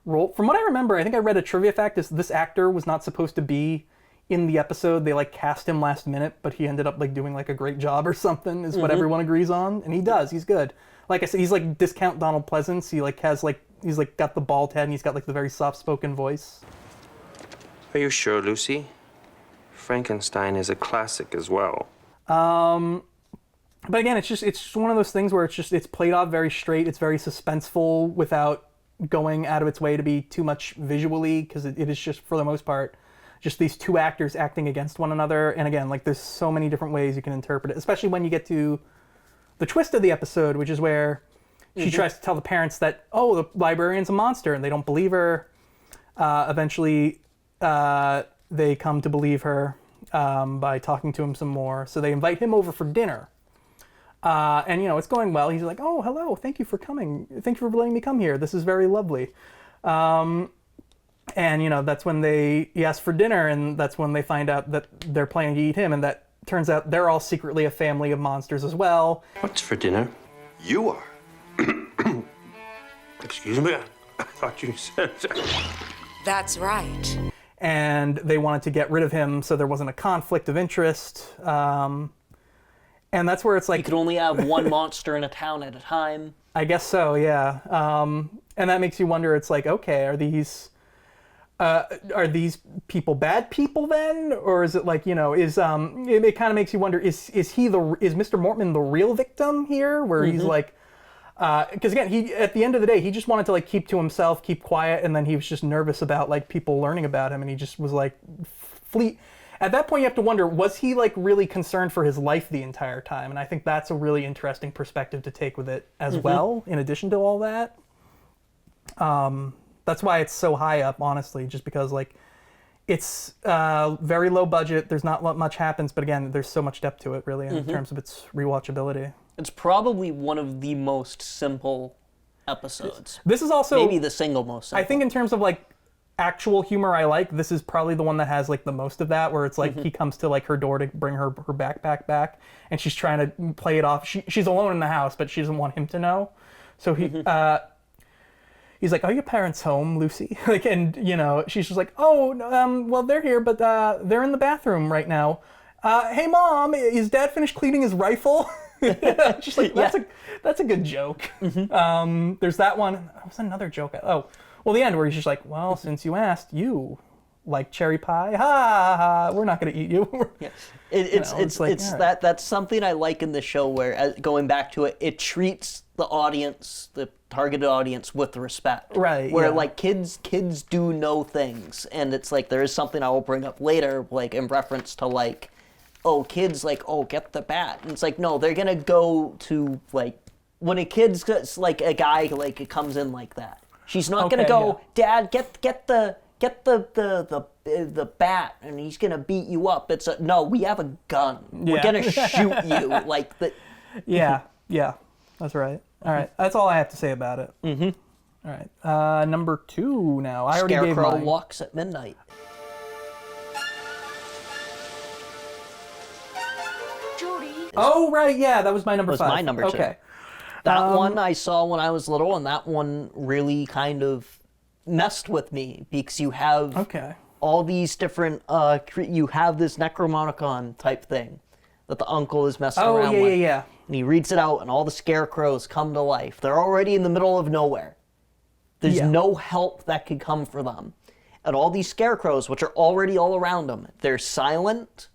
role. From what I remember, I think I read a trivia fact is this actor was not supposed to be in the episode. They like cast him last minute, but he ended up like doing like a great job or something is what everyone agrees on. And he does. He's good. Like I said, he's like discount Donald Pleasance. He like has like, he's like got the bald head and he's got like the very soft-spoken voice. Are you sure, Lucy? Frankenstein is a classic as well. But again, it's just one of those things where it's played off very straight. It's very suspenseful without going out of its way to be too much visually, because it is just, for the most part, just these 2 actors acting against one another. And again, like there's so many different ways you can interpret it, especially when you get to the twist of the episode, which is where she tries to tell the parents that, oh, the librarian's a monster, and they don't believe her. Eventually, they come to believe her by talking to him some more. So they invite him over for dinner. And, it's going well. He's like, oh, hello, thank you for coming. Thank you for letting me come here. This is very lovely. And, that's when he asks for dinner, and that's when they find out that they're planning to eat him, and that turns out they're all secretly a family of monsters as well. What's for dinner? You are. Excuse me? I thought you said... That's right. And they wanted to get rid of him so there wasn't a conflict of interest. And that's where it's like... You could only have one monster in a town at a time. I guess so, yeah. And that makes you wonder, it's like, okay, are these people bad people then? Or is it like, it kind of makes you wonder, is Mr. Mortman the real victim here? Where he's like, Because again, he at the end of the day, he just wanted to like keep to himself, keep quiet, and then he was just nervous about like people learning about him, and he just was like fleet. At that point, you have to wonder, was he like really concerned for his life the entire time? And I think that's a really interesting perspective to take with it as well. In addition to all that, that's why it's so high up, honestly, just because like it's very low budget. There's not much happens, but again, there's so much depth to it, really, in terms of its rewatchability. It's probably one of the most simple episodes. This is also maybe the single most simple. I think in terms of like actual humor I like, this is probably the one that has like the most of that, where it's like he comes to like her door to bring her backpack back, and she's trying to play it off. She's alone in the house, but she doesn't want him to know. So he's like, "Are your parents home, Lucy?" Like, and you know, she's just like, "Oh, well, they're here, but they're in the bathroom right now. Hey, Mom, is Dad finished cleaning his rifle?" Just like that's a good joke. There's that one. There was another joke. Oh, well, the end where he's just like, "Well, since you asked, you like cherry pie? Ha ha ha! We're not gonna eat you." That's something I like in the show where, going back to it, it treats the audience, the targeted audience, with respect. Right. Where like kids do know things, and it's like there is something I will bring up later, like in reference to like, oh, kids like, oh, get the bat. And it's like, no, they're gonna go to like, when a kid's like a guy like comes in like that, she's not gonna go, Dad, get the bat, and he's gonna beat you up. It's no, we have a gun. We're gonna shoot you like the. Yeah, that's right. All right, that's all I have to say about it. All right, number 2 now. I already gave Scarecrow mine. Walks at Midnight. Oh, right, yeah, that was my number 5. Was my number 2. Okay. That one I saw when I was little, and that one really kind of messed with me because you have all these different, you have this Necromonicon type thing that the uncle is messing around with. Yeah. And he reads it out, and all the scarecrows come to life. They're already in the middle of nowhere. There's no help that could come for them. And all these scarecrows, which are already all around them, they're silent.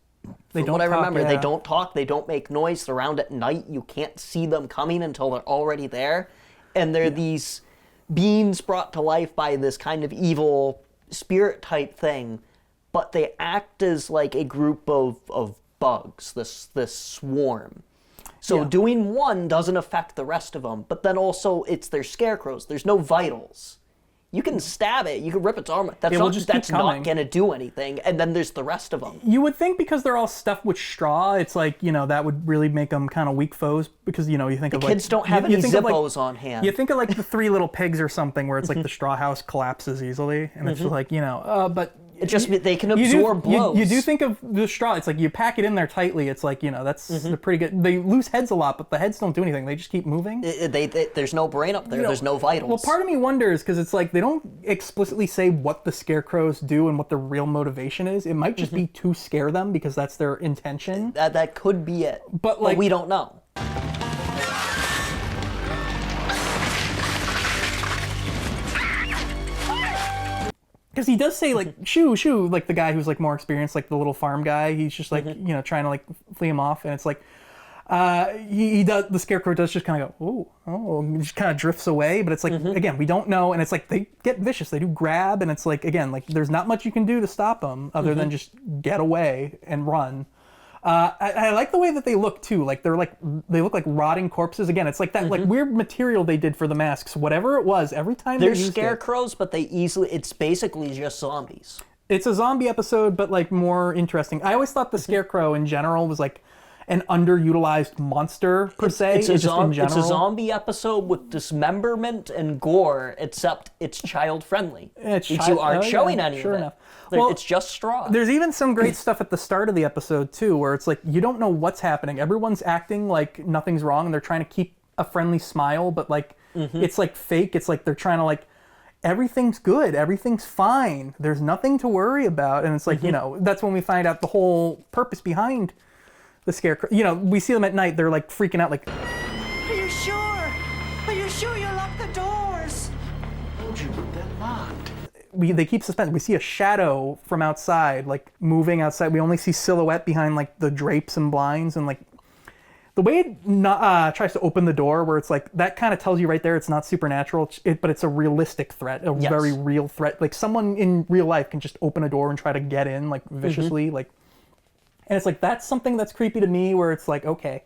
They don't what I talk, remember, yeah. they don't talk, they don't make noise. They're around at night. You can't see them coming until they're already there. And they're these beings brought to life by this kind of evil spirit type thing. But they act as like a group of bugs, this swarm. So doing one doesn't affect the rest of them. But then also, it's their scarecrows. There's no vitals. You can stab it, you can rip its arm. That's not going to do anything. And then there's the rest of them. You would think because they're all stuffed with straw, it's like, you know, that would really make them kind of weak foes. Because, you know, you think of like... The kids don't have any Zippos on hand. You think of like the 3 Little Pigs or something where it's like the straw house collapses easily. And it's just like, you know, but... It just, they can absorb blows. You do think of the straw, it's like you pack it in there tightly, it's like, you know, that's they're pretty good. They lose heads a lot, but the heads don't do anything. They just keep moving. There's no brain up there. There's no vitals. Well, part of me wonders, because it's like they don't explicitly say what the scarecrows do and what the real motivation is. It might just be to scare them because that's their intention. That could be it. But like, we don't know. Because he does say, like, shoo, like the guy who's, like, more experienced, like the little farm guy. He's just, like, you know, trying to, like, flee him off. And it's like, he does, the scarecrow does just kind of go, and just kind of drifts away. But it's like, again, we don't know. And it's like, they get vicious. They do grab. And it's like, again, like, there's not much you can do to stop them other than just get away and run. I like the way that they look too. Like they look like rotting corpses. Again, it's like that like weird material they did for the masks. Whatever it was, every time they're scarecrows, but it's basically just zombies. It's a zombie episode, but like more interesting. I always thought the scarecrow in general was like an underutilized monster per se. It's a zombie episode with dismemberment and gore, except it's child friendly. You aren't showing any of it. Enough. Like, well, it's just straw. There's even some great stuff at the start of the episode too, where it's like you don't know what's happening. Everyone's acting like nothing's wrong, and they're trying to keep a friendly smile, but like it's like fake. It's like they're trying to like everything's good, everything's fine. There's nothing to worry about, and it's like you know that's when we find out the whole purpose behind the scarecrow. You know, we see them at night. They're like freaking out, like. Are you sure? Are you sure you locked the doors? Told you they're locked. They keep suspense. We see a shadow from outside, like moving outside. We only see silhouette behind like the drapes and blinds, and like the way it tries to open the door, where it's like, that kind of tells you right there it's not supernatural, but it's a realistic threat, a very real threat. Like someone in real life can just open a door and try to get in like viciously, like, and it's like, that's something that's creepy to me, where it's like, okay,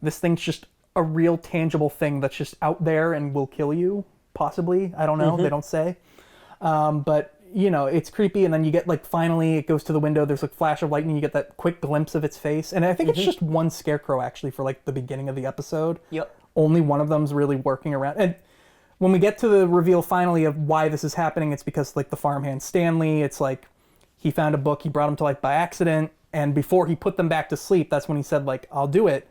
this thing's just a real tangible thing that's just out there and will kill you, possibly. I don't know. They don't say. But, you know, it's creepy. And then you get, like, finally it goes to the window. There's a flash of lightning. You get that quick glimpse of its face. And I think it's just one scarecrow, actually, for, like, the beginning of the episode. Yep. Only one of them's really working around. And when we get to the reveal, finally, of why this is happening, it's because, like, the farmhand Stanley, it's like, he found a book. He brought them to life by accident. And before he put them back to sleep, that's when he said, like, I'll do it.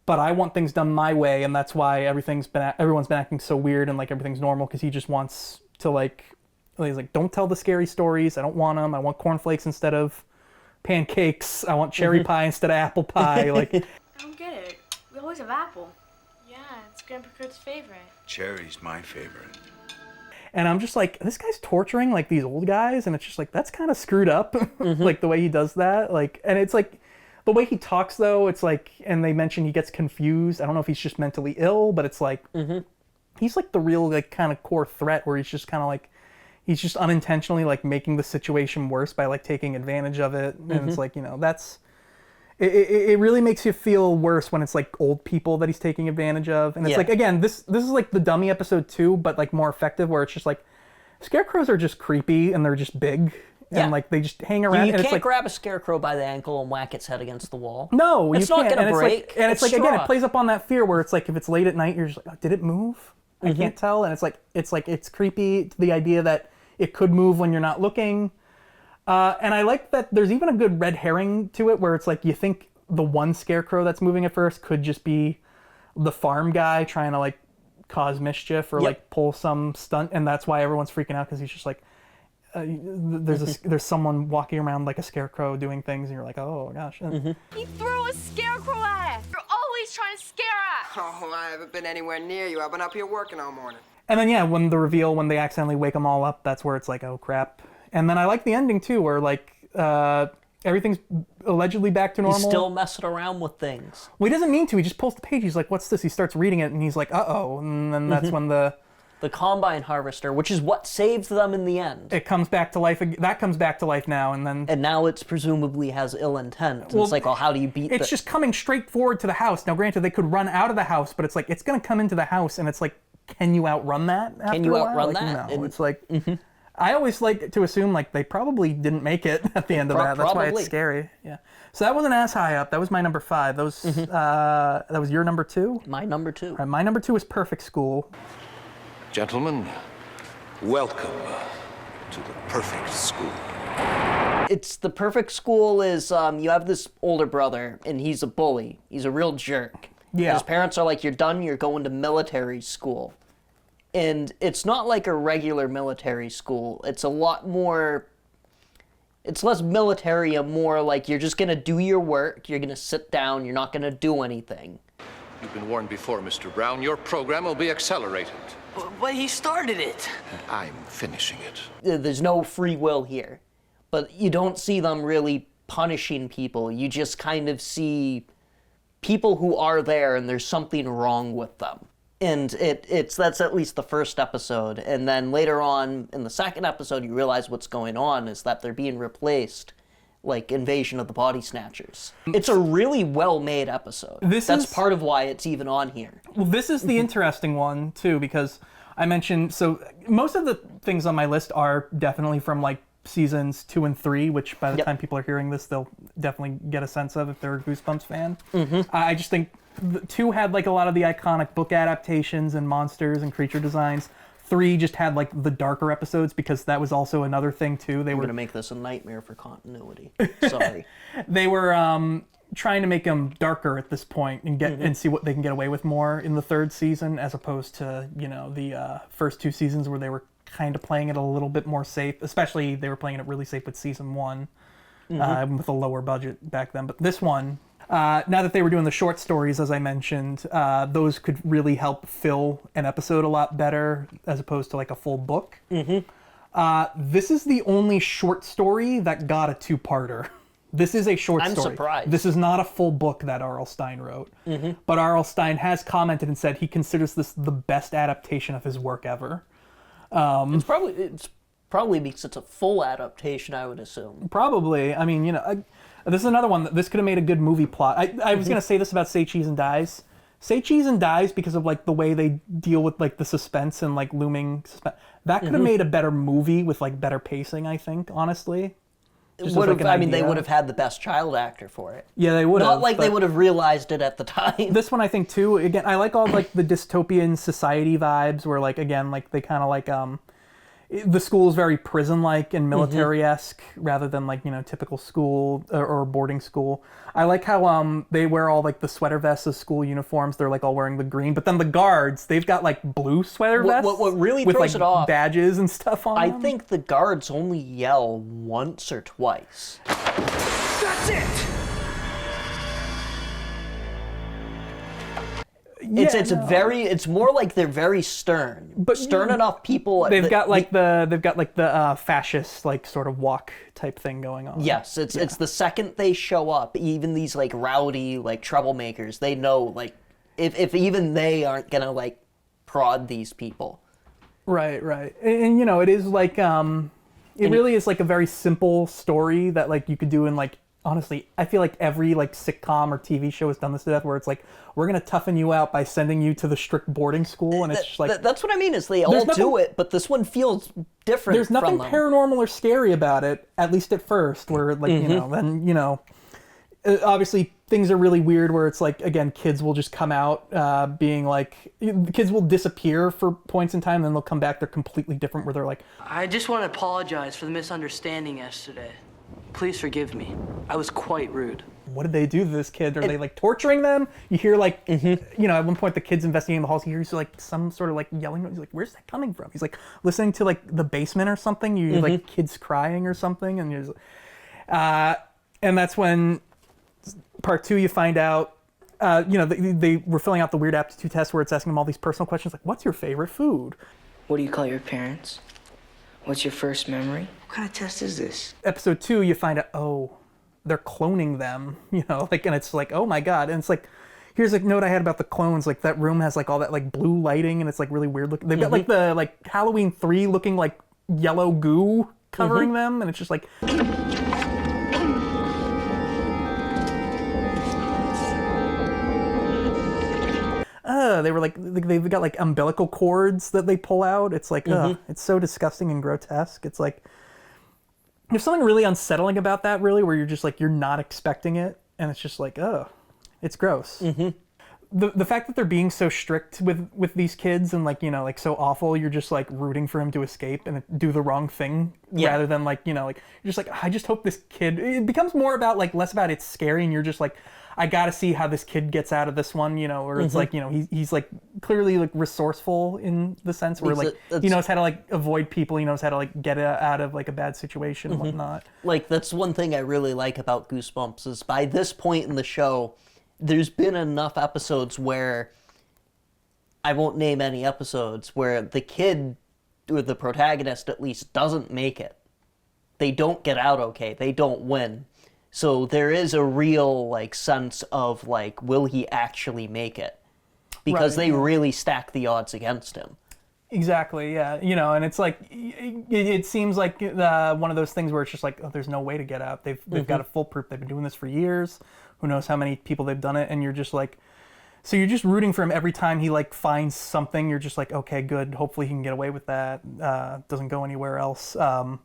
But I want things done my way, and that's why everyone's been acting so weird and like everything's normal, because he just wants to he's like, don't tell the scary stories. I don't want them. I want cornflakes instead of pancakes. I want cherry pie instead of apple pie. Like, I don't get it. We always have apple. Yeah, it's Grandpa Kurt's favorite. Cherry's my favorite. and I'm just like, this guy's torturing like these old guys, and it's just like, that's kind of screwed up, like the way he does that. Like, and it's like, the way he talks, though, it's like, and they mention he gets confused. I don't know if he's just mentally ill, but it's like, he's like the real, like, kind of core threat, where he's just kind of like, he's just unintentionally, like, making the situation worse by, like, taking advantage of it. And it's like, you know, that's, it really makes you feel worse when it's, like, old people that he's taking advantage of. And it's like, again, this is, like, the dummy episode too, but, like, more effective, where it's just like, scarecrows are just creepy, and they're just big. And like they just hang around. You and can't it's like, grab a scarecrow by the ankle and whack its head against the wall. No, it's not going to break. And it's like again, it plays up on that fear where it's like, if it's late at night, you're just like, oh, did it move? I can't tell. And it's like it's creepy to the idea that it could move when you're not looking. And I like that there's even a good red herring to it, where it's like, you think the one scarecrow that's moving at first could just be the farm guy trying to like cause mischief or like pull some stunt, and that's why everyone's freaking out, because he's just like, there's someone walking around like a scarecrow doing things, and you're like, oh gosh. He threw a scarecrow at us. You're always trying to scare us. Oh, I haven't been anywhere near you. I've been up here working all morning. And then yeah, when the reveal, when they accidentally wake them all up, that's where it's like, oh crap. And then I like the ending too, where like everything's allegedly back to normal. He's still messing around with things. Well, he doesn't mean to. He just pulls the page. He's like, what's this? He starts reading it, and he's like, uh-oh. And then that's when the combine harvester, which is what saves them in the end. It comes back to life. That comes back to life now, and then... And now it's presumably has ill intent. Well, it's like, well, how do you beat It's just coming straight forward to the house. Now, granted, they could run out of the house, but it's like, it's going to come into the house, and it's like, can you outrun that after Can you a while? outrun like, that? No, it's like... I always like to assume, like, they probably didn't make it at the end of that. That's why it's scary. Yeah. So that wasn't as high up. That was my number 5. That was, that was your number 2? My number 2. All right, my number 2 is Perfect School. Gentlemen, welcome to the Perfect School. It's the Perfect School is, you have this older brother, and he's a bully. He's a real jerk. Yeah. His parents are like, you're done, you're going to military school. And it's not like a regular military school. It's a lot more, it's less military and more like, you're just gonna do your work, you're gonna sit down, you're not gonna do anything. You've been warned before, Mr. Brown. Your program will be accelerated. But he started it. I'm finishing it. There's no free will here. But you don't see them really punishing people. You just kind of see people who are there and there's something wrong with them. And that's at least the first episode. And then later on in the second episode, you realize what's going on is that they're being replaced, like Invasion of the Body Snatchers. It's a really well-made episode. That's part of why it's even on here. Well, this is the interesting one, too, because I mentioned, so most of the things on my list are definitely from, like, seasons 2 and 3, which by the time people are hearing this, they'll definitely get a sense of if they're a Goosebumps fan. I just think 2 had, like, a lot of the iconic book adaptations and monsters and creature designs. 3 just had, like, the darker episodes, because that was also another thing, too. They were going to make this a nightmare for continuity. Sorry. They were trying to make them darker at this point and get and see what they can get away with more in the 3rd season, as opposed to, you know, the first 2 seasons where they were kind of playing it a little bit more safe. Especially, they were playing it really safe with season 1, with a lower budget back then. But this one... now that they were doing the short stories, as I mentioned, those could really help fill an episode a lot better, as opposed to like a full book. This is the only short story that got a 2-parter. This is a short I'm story. surprised. This is not a full book that R.L. Stein wrote. But R.L. Stein has commented and said he considers this the best adaptation of his work ever. It's probably because it's a full adaptation, I would assume. Probably. I mean, this is another one that this could have made a good movie plot. I was going to say this about Say Cheese and Dies. Say Cheese and Dies, because of like the way they deal with like the suspense and like looming suspense. That could have made a better movie with like better pacing, I think, honestly. They would have had the best child actor for it. Yeah, they would have. Not like they would have realized it at the time. This one, I think, too, again, I like all like the dystopian society vibes where like, again, like they kind of like, the school is very prison-like and military-esque rather than like, typical school or boarding school. I like how they wear all like the sweater vests as school uniforms. They're like all wearing the green, but then the guards, they've got like blue sweater vests what really with throws like it off, badges and stuff on them. I think the guards only yell once or twice. That's it! It's more like they're very stern. But stern enough people. They've got the fascist like sort of walk type thing going on. Yes, it's the second they show up, even these like rowdy like troublemakers, they know like if even they aren't gonna like prod these people. Right. And it is like it really is like a very simple story that like you could do in like, honestly, I feel like every like sitcom or TV show has done this to death, where it's like, we're gonna toughen you out by sending you to the strict boarding school, and it's just like that's what I mean. Is they all do it, but this one feels different. There's nothing from them. Paranormal or scary about it, at least at first. Where like then obviously things are really weird. Where it's like, again, kids will just come out being like, kids will disappear for points in time, then they'll come back. They're completely different. Where they're like, I just want to apologize for the misunderstanding yesterday. Please forgive me. I was quite rude. What did they do to this kid? Are they like torturing them? You hear like, at one point the kid's investigating the halls. He hears like some sort of like yelling. He's like, where's that coming from? He's like listening to like the basement or something. You hear like kids crying or something. And and that's when part 2, you find out, they were filling out the weird aptitude test where it's asking them all these personal questions. Like, what's your favorite food? What do you call your parents? What's your first memory? What kind of test is this? Episode 2, you find out, they're cloning them, and it's like, oh my God. And it's like, here's a note I had about the clones. Like that room has like all that like blue lighting and it's like really weird looking. They've got like the like Halloween 3 looking like yellow goo covering them. And it's just like, they were like, they've got like umbilical cords that they pull out. It's like, it's so disgusting and grotesque. It's like, there's something really unsettling about that, really, where you're just like, you're not expecting it. And it's just like, it's gross. The fact that they're being so strict with these kids and like, like so awful, you're just like rooting for him to escape and do the wrong thing rather than like, like, you're just like, I just hope this kid, it becomes more about like, less about it's scary. And you're just like, I gotta see how this kid gets out of this one, or it's like, he's like clearly like resourceful in the sense where like he knows how to like avoid people, he knows how to like get out of like a bad situation and whatnot. Like that's one thing I really like about Goosebumps is by this point in the show, there's been enough episodes where, I won't name any episodes, where the kid, or the protagonist at least, doesn't make it. They don't get out okay, they don't win. So there is a real like sense of like, will he actually make it? Because they really stack the odds against him. Exactly, yeah. And it's like, it seems like one of those things where it's just like, there's no way to get out. They've got it foolproof. They've been doing this for years. Who knows how many people they've done it. And you're just like, so you're just rooting for him every time he like finds something. You're just like, okay, good. Hopefully he can get away with that. Doesn't go anywhere else. And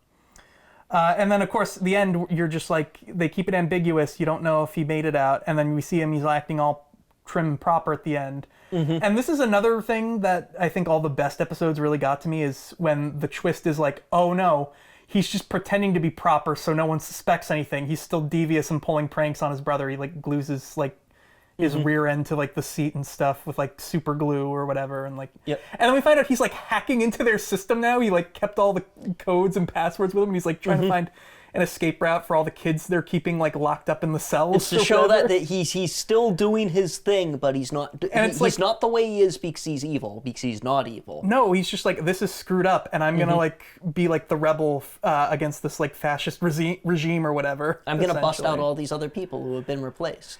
then, of course, the end, you're just like, they keep it ambiguous. You don't know if he made it out. And then we see him, he's acting all trim and proper at the end. And this is another thing that I think all the best episodes really got to me is when the twist is like, oh no, he's just pretending to be proper so no one suspects anything. He's still devious and pulling pranks on his brother. He like glues his like his rear end to like the seat and stuff with like super glue or whatever, and like and then we find out he's like hacking into their system now. He like kept all the codes and passwords with him, and he's like trying to find an escape route for all the kids they're keeping like locked up in the cells. It's to show that he's still doing his thing, but he's not. He's not the way he is because he's evil. Because he's not evil. No, he's just like, this is screwed up, and I'm gonna like be like the rebel against this like fascist regime or whatever. I'm gonna bust out all these other people who have been replaced.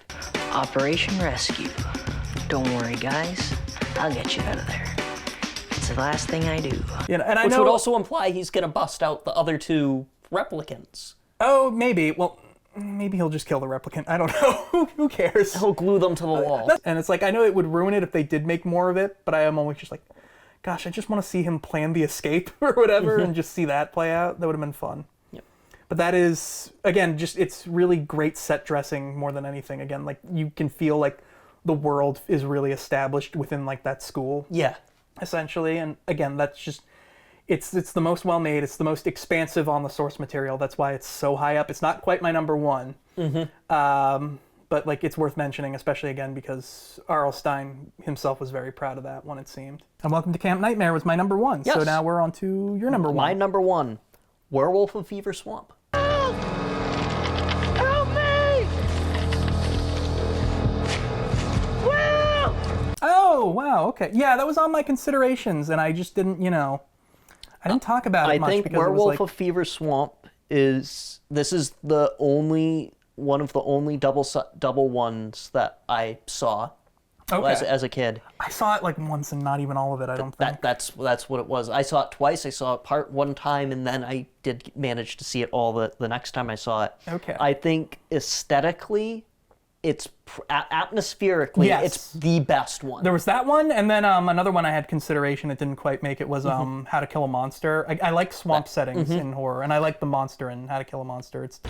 Operation Rescue. Don't worry, guys. I'll get you out of there. It's the last thing I do. Yeah, and Which would also imply he's gonna bust out the other 2 replicants. Oh, maybe. Well, maybe he'll just kill the replicant. I don't know. Who cares? He'll glue them to the wall. And it's like, I know it would ruin it if they did make more of it, but I am always just like, gosh, I just want to see him plan the escape or whatever and just see that play out. That would have been fun. Yep. But that is, again, just, it's really great set dressing more than anything. Again, like, you can feel like the world is really established within like that school. Yeah. Essentially. And again, that's just, it's the most well made. It's the most expansive on the source material. That's why it's so high up. It's not quite my number 1, but like it's worth mentioning, especially again because R.L. Stine himself was very proud of that one. It seemed. And Welcome to Camp Nightmare was my number 1. Yes. So now we're on to your number 1. My number 1, Werewolf of Fever Swamp. Help me! Will! Oh wow, okay, yeah, that was on my considerations, and I just didn't, I didn't talk about it much because Werewolf it was like, of Fever Swamp is the only one of the only double ones that I saw as a kid. I saw it like once and not even all of it. I don't think that's what it was. I saw it twice. I saw it part 1 time, and then I did manage to see it all the next time I saw it. Okay. I think aesthetically, it's atmospherically, it's the best one. There was that one, and then another one I had consideration. It didn't quite make it. Was How to Kill a Monster. I like swamp settings in horror, and I like the monster in How to Kill a Monster. It's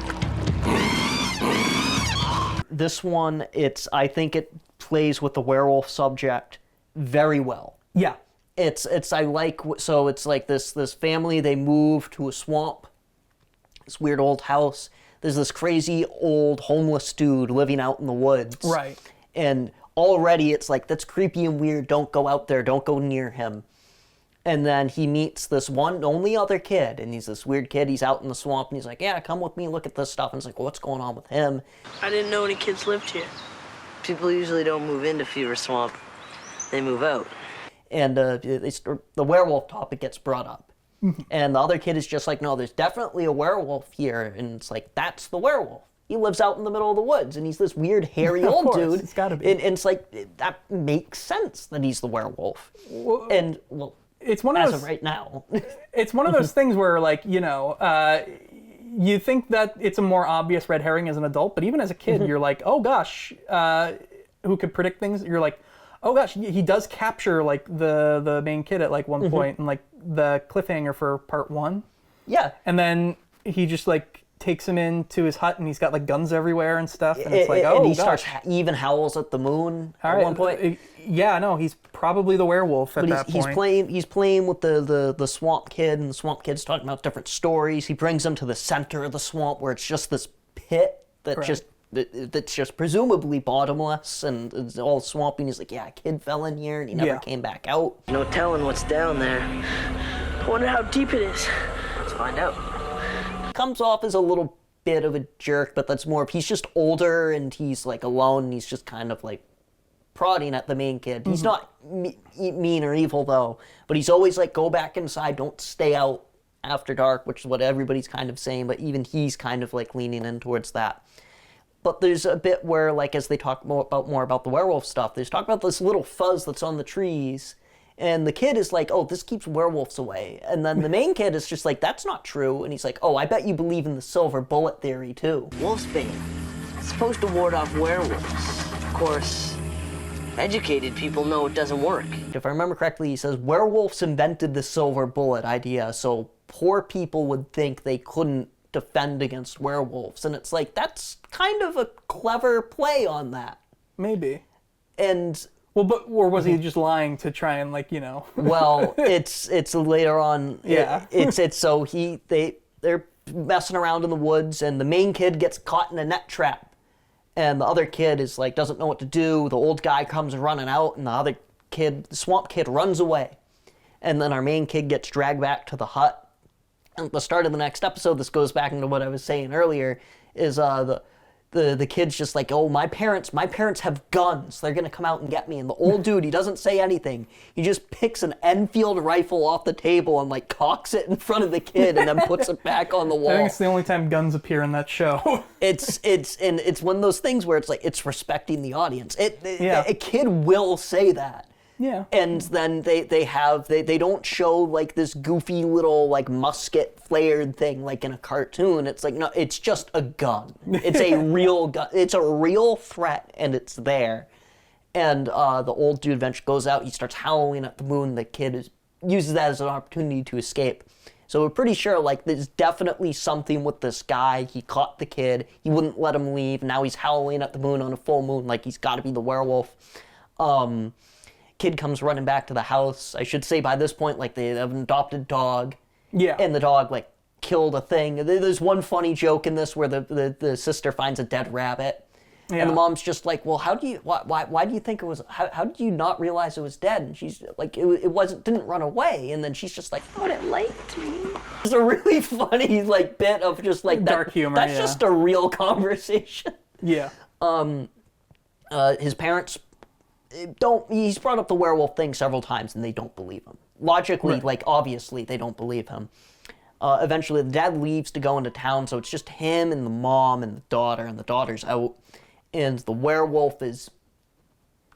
this one. I think it plays with the werewolf subject very well. Yeah. It's it's like this family, they move to a swamp, this weird old house. There's this crazy old homeless dude living out in the woods. Right. And already it's like, that's creepy and weird. Don't go out there. Don't go near him. And then he meets this one only other kid, and he's this weird kid. He's out in the swamp, and he's like, yeah, come with me, look at this stuff. And it's like, well, what's going on with him? I didn't know any kids lived here. People usually don't move into Fever Swamp. They move out. And the werewolf topic gets brought up. And the other kid is just like, no, there's definitely a werewolf here. And it's like, that's the werewolf. He lives out in the middle of the woods, and he's this weird, hairy old dude. It's gotta be. And it's like, that makes sense that he's the werewolf. And, well, it's one of as those, of right now. It's one of those things where, like, you think that it's a more obvious red herring as an adult, but even as a kid, you're like, oh gosh, who could predict things? You're like, oh gosh, he does capture like the main kid at like one point, and like the cliffhanger for part 1. Yeah. And then he just like takes him into his hut, and he's got like guns everywhere and stuff, and it's like, oh, and he gosh. even howls at the moon at one point. Yeah, no, he's probably the werewolf at that point. He's playing with the swamp kid, and the swamp kid's talking about different stories. He brings him to the center of the swamp where it's just this pit that's just presumably bottomless, and it's all swampy. And he's like, yeah, a kid fell in here, and he never came back out. No telling what's down there. I wonder how deep it is. Let's find out. Comes off as a little bit of a jerk, but that's more of he's just older, and he's like alone, and he's just kind of like prodding at the main kid. He's not mean or evil though, but he's always like, go back inside, don't stay out after dark, which is what everybody's kind of saying, but even he's kind of like leaning in towards that. But there's a bit where, like, as they talk more about the werewolf stuff, they talk about this little fuzz that's on the trees, and the kid is like, oh, this keeps werewolves away. And then the main kid is just like, that's not true. And he's like, oh, I bet you believe in the silver bullet theory, too. Wolfsbane. It's supposed to ward off werewolves. Of course, educated people know it doesn't work. If I remember correctly, he says, werewolves invented the silver bullet idea, so poor people would think they couldn't defend against werewolves. And it's like, that's kind of a clever play on that. Maybe. And... well, or was he just lying to try and, like, Well, it's later on. Yeah. It's so they're messing around in the woods, and the main kid gets caught in a net trap, and the other kid is like, doesn't know what to do. The old guy comes running out, and the other kid, the swamp kid, runs away. And then our main kid gets dragged back to the hut, at the start of the next episode, this goes back into what I was saying earlier, is the kid's just like, oh, my parents have guns. They're going to come out and get me. And the old dude, he doesn't say anything. He just picks an Enfield rifle off the table and, like, cocks it in front of the kid and then puts it back on the wall. I think it's the only time guns appear in that show. It's one of those things where it's like, it's respecting the audience. A kid will say that. Yeah. And then they don't show like this goofy little like musket flared thing like in a cartoon. It's like, no, it's just a gun. It's a real gun. It's a real threat, and it's there. And the old dude eventually goes out. He starts howling at the moon. The kid uses that as an opportunity to escape. So we're pretty sure like there's definitely something with this guy. He caught the kid. He wouldn't let him leave. Now he's howling at the moon on a full moon like he's got to be the werewolf. Kid comes running back to the house. I should say by this point, like, they have an adopted dog. Yeah. And the dog, like, killed a thing. There's one funny joke in this where the sister finds a dead rabbit. Yeah. And the mom's just like, well, why do you think it was, how did you not realize it was dead? And she's like, it didn't run away. And then she's just like, thought it liked me. It's a really funny, like, bit of just, like, dark humor, that's just a real conversation. Yeah. His parents... he's brought up the werewolf thing several times and they don't believe him. Logically, right. like, obviously, they don't believe him. Eventually, the dad leaves to go into town, so it's just him and the mom and the daughter's out. And the werewolf is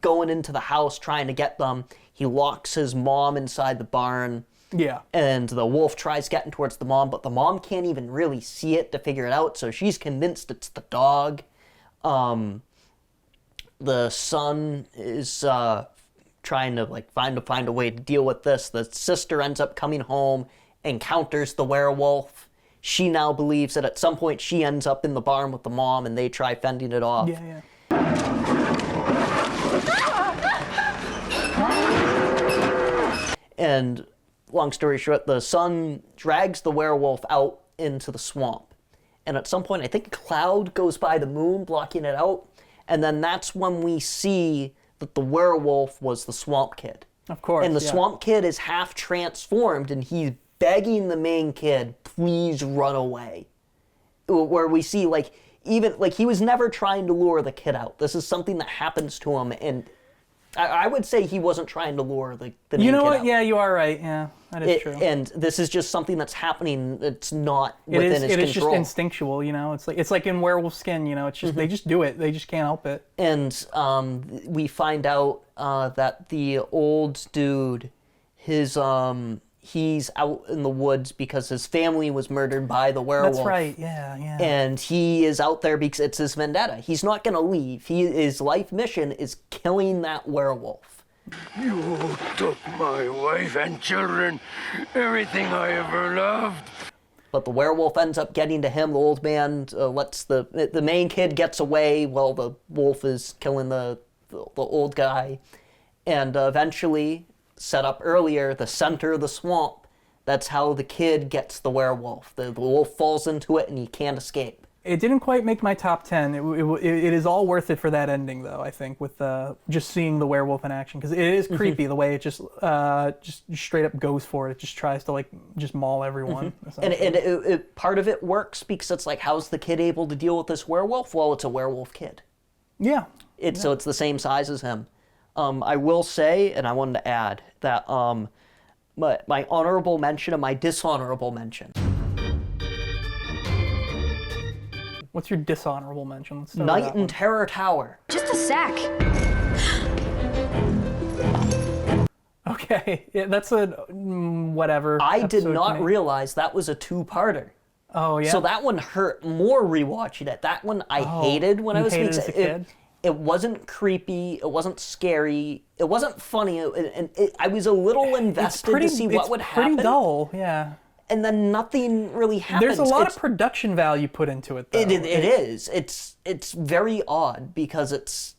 going into the house trying to get them. He locks his mom inside the barn. Yeah. And the wolf tries getting towards the mom, but the mom can't even really see it to figure it out, so she's convinced it's the dog. The son is trying to like find a way to deal with this. The sister ends up coming home, encounters the werewolf. She now believes that at some point she ends up in the barn with the mom and they try fending it off. Yeah. And long story short, the son drags the werewolf out into the swamp. And at some point, I think a cloud goes by the moon, blocking it out. And then that's when we see that the werewolf was the swamp kid. Of course. And the swamp kid is half transformed, and he's begging the main kid, please run away. Where we see, like, even, like, he was never trying to lure the kid out. This is something that happens to him, and I would say he wasn't trying to lure the main kid out. You know what? Yeah, you are right. Yeah, that is true. And this is just something that's happening. It's not within his control. It is just instinctual, you know. It's like in Werewolf Skin, you know. It's just they just do it. They just can't help it. And we find out that the old dude, he's out in the woods because his family was murdered by the werewolf. That's right. Yeah. And he is out there because it's his vendetta. He's not going to leave. His life mission is killing that werewolf. You took my wife and children, everything I ever loved. But the werewolf ends up getting to him. The old man lets the main kid gets away while the wolf is killing the old guy. And eventually, set up earlier, the center of the swamp, that's how the kid gets the werewolf. The wolf falls into it and he can't escape. It didn't quite make my top 10. It is all worth it for that ending, though, I think, with just seeing the werewolf in action. Because it is creepy, the way it just straight up goes for it. It just tries to, like, just maul everyone. And part of it works because it's like, how's the kid able to deal with this werewolf? Well, it's a werewolf kid. Yeah. So it's the same size as him. I will say, and I wanted to add, that my honorable mention and my dishonorable mention. What's your dishonorable mention? Night in Terror Tower. Just a sec. Okay, yeah, that's a whatever. I did not realize that was a two-parter. Oh, yeah? So that one hurt more rewatching it. That one I hated when I was hated as a kid? It wasn't creepy. It wasn't scary. It wasn't funny. I was a little invested to see what would happen. It's pretty dull, yeah. And then nothing really happens. There's a lot of production value put into it, though. It is. It's very odd because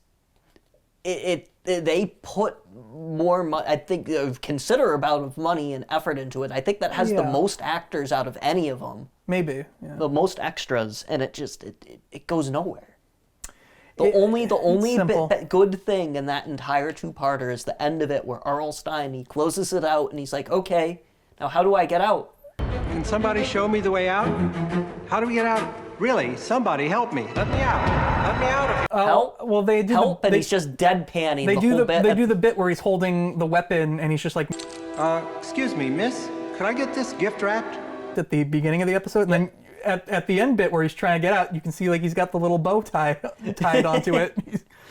they put more money, I think, a considerable amount of money and effort into it. I think that has the most actors out of any of them. Maybe, yeah. The most extras, and it goes nowhere. The only good thing in that entire two-parter is the end of it where R.L. Stine, he closes it out and he's like, okay, now how do I get out? Can somebody show me the way out? How do we get out? Really, somebody help me. Let me out. Let me out of here. Help? Well, they do Help, and he's just deadpanning they the do whole the bit. They do the bit where he's holding the weapon and he's just like, excuse me, miss. Could I get this gift wrapped? At the beginning of the episode, and then at the end bit where he's trying to get out, you can see like he's got the little bow tie tied onto it,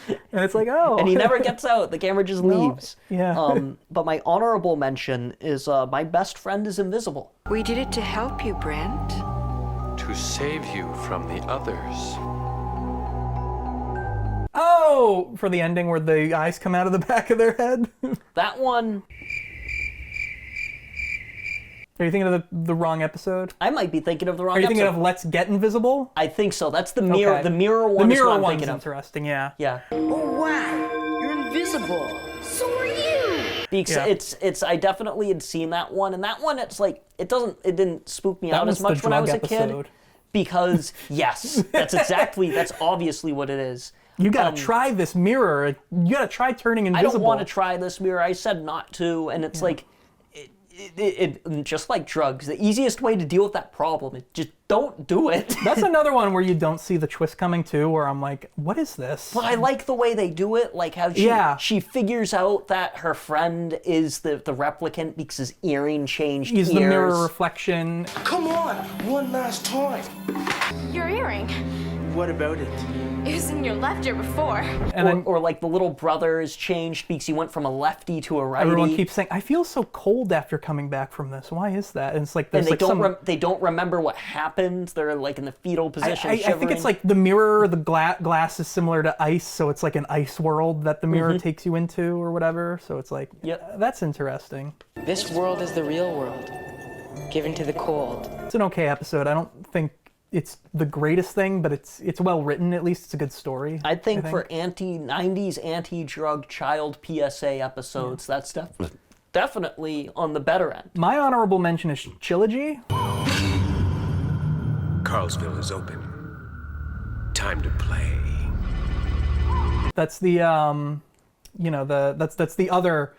and it's like, oh. And he never gets out. The camera just leaves. Yeah. But my honorable mention is my best friend is invisible. We did it to help you, Brent. To save you from the others. Oh, for the ending where the eyes come out of the back of their head. That one. Are you thinking of the wrong episode? I might be thinking of the wrong episode. Are you episode. thinking of Let's Get Invisible? I think so. That's the mirror. Okay. The mirror one. The mirror is what I'm one's thinking of. interesting. Yeah. Yeah. Oh wow, you're invisible. So are you. Because it's I definitely had seen that one, and that one it's like it didn't spook me out as much when I was a kid. Because yes, that's obviously what it is. You gotta try this mirror. You gotta try turning invisible. I don't want to try this mirror. I said not to, and it's like, it just like drugs. The easiest way to deal with that problem is just don't do it. That's another one where you don't see the twist coming too. Where I'm like, what is this? But I like the way they do it. Like how she figures out that her friend is the replicant because his earring changed He's ears. the mirror reflection. Come on, one last time. Your earring. What about it? It was in your left ear before. Or like the little brother is changed because he went from a lefty to a righty. Everyone keeps saying, I feel so cold after coming back from this. Why is that? And it's like there's they don't remember what happened. They're like in the fetal position. I think it's like the mirror, the glass is similar to ice, so it's like an ice world that the mirror takes you into or whatever. So it's like, that's interesting. This world is the real world, given to the cold. It's an okay episode. I don't think it's the greatest thing, but it's well written. At least it's a good story. I think for 90s anti-drug child PSA episodes, that's definitely on the better end. My honorable mention is Trilogy. Carlsville is open. Time to play. That's the that's the other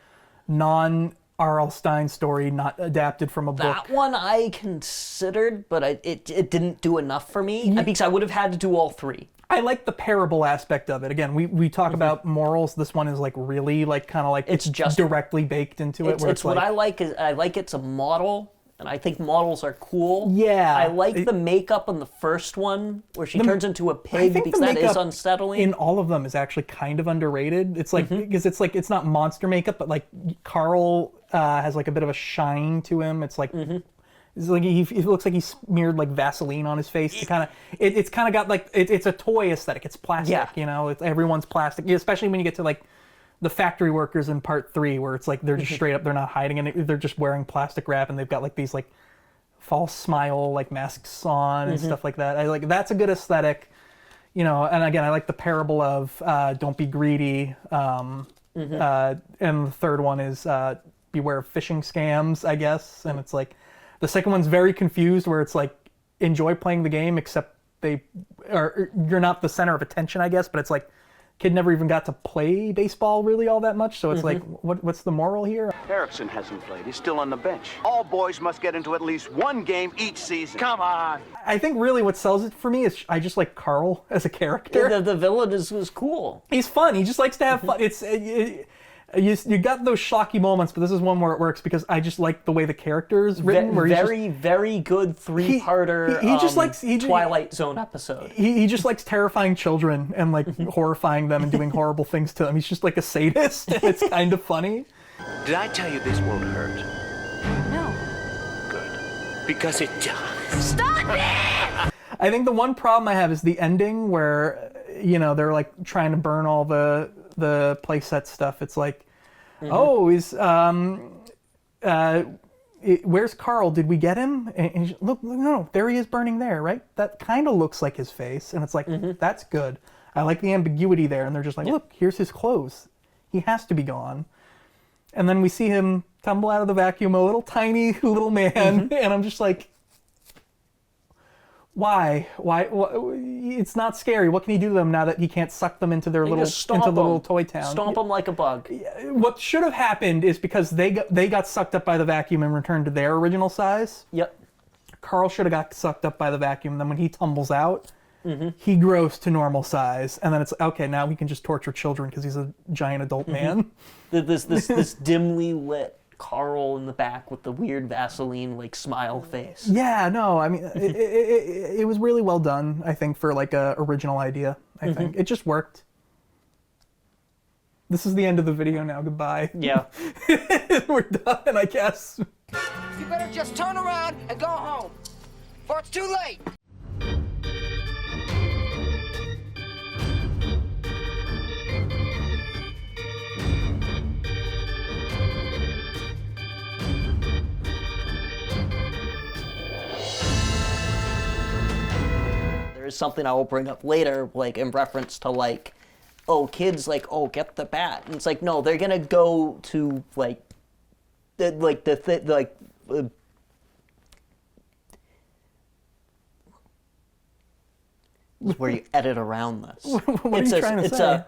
non R.L. Stine story not adapted from a book. That one I considered, but it didn't do enough for me because I would have had to do all three. I like the parable aspect of it. Again, we talk about morals. This one is like really like kind of like it's just directly baked into it. It's what I like is it's a model. And I think models are cool. Yeah. I like the makeup on the first one where she turns into a pig because that is unsettling. In all of them is actually kind of underrated. It's like because it's not monster makeup, but like Carl has like a bit of a shine to him. It's like it's like it looks like he smeared like Vaseline on his face to kind of it's kind of got like it's a toy aesthetic. It's plastic, you know. Everyone's plastic, especially when you get to like the factory workers in part 3 where it's like they're just straight up, they're not hiding it, they're just wearing plastic wrap and they've got like these like false smile like masks on and stuff like that. I like that's a good aesthetic, you know. And again, I like the parable of don't be greedy, and the third one is beware of phishing scams, I guess. And it's like the second one's very confused where it's like enjoy playing the game except you're not the center of attention, I guess, but it's like kid never even got to play baseball really all that much, so it's like, what's the moral here? Erickson hasn't played. He's still on the bench. All boys must get into at least one game each season. Come on. I think really what sells it for me is I just like Carl as a character. Yeah, the villain is cool. He's fun. He just likes to have fun. You got those shocky moments, but this is one where it works because I just like the way the character is written. Very good three-parter he just likes Twilight Zone episode. He just likes terrifying children and like horrifying them and doing horrible things to them. He's just like a sadist. And it's kind of funny. Did I tell you this won't hurt? No. Good. Because it does. Stop it! I think the one problem I have is the ending where, you know, they're like trying to burn all the playset stuff. It's like, oh, where's Carl? Did we get him? And look, no, there he is burning there, right? That kind of looks like his face. And it's like, that's good. I like the ambiguity there. And they're just like, look, here's his clothes. He has to be gone. And then we see him tumble out of the vacuum, a little tiny little man. And I'm just like, why? It's not scary. What can he do to them now that he can't suck them into their little toy town? Stomp them like a bug. What should have happened is because they got sucked up by the vacuum and returned to their original size. Yep. Carl should have got sucked up by the vacuum. Then when he tumbles out, he grows to normal size, and then it's okay. Now we can just torture children because he's a giant adult man. This dimly lit Carl in the back with the weird Vaseline like smile face. Yeah, no, I mean it was really well done. I think for like a original idea. I think it just worked. This is the end of the video now. Goodbye. Yeah. We're done, I guess. You better just turn around and go home, for it's too late. There is something I will bring up later, like in reference to like, oh, kids like, oh, get the bat, and it's like, no, they're gonna go to like, where you edit around this. What are you trying to say?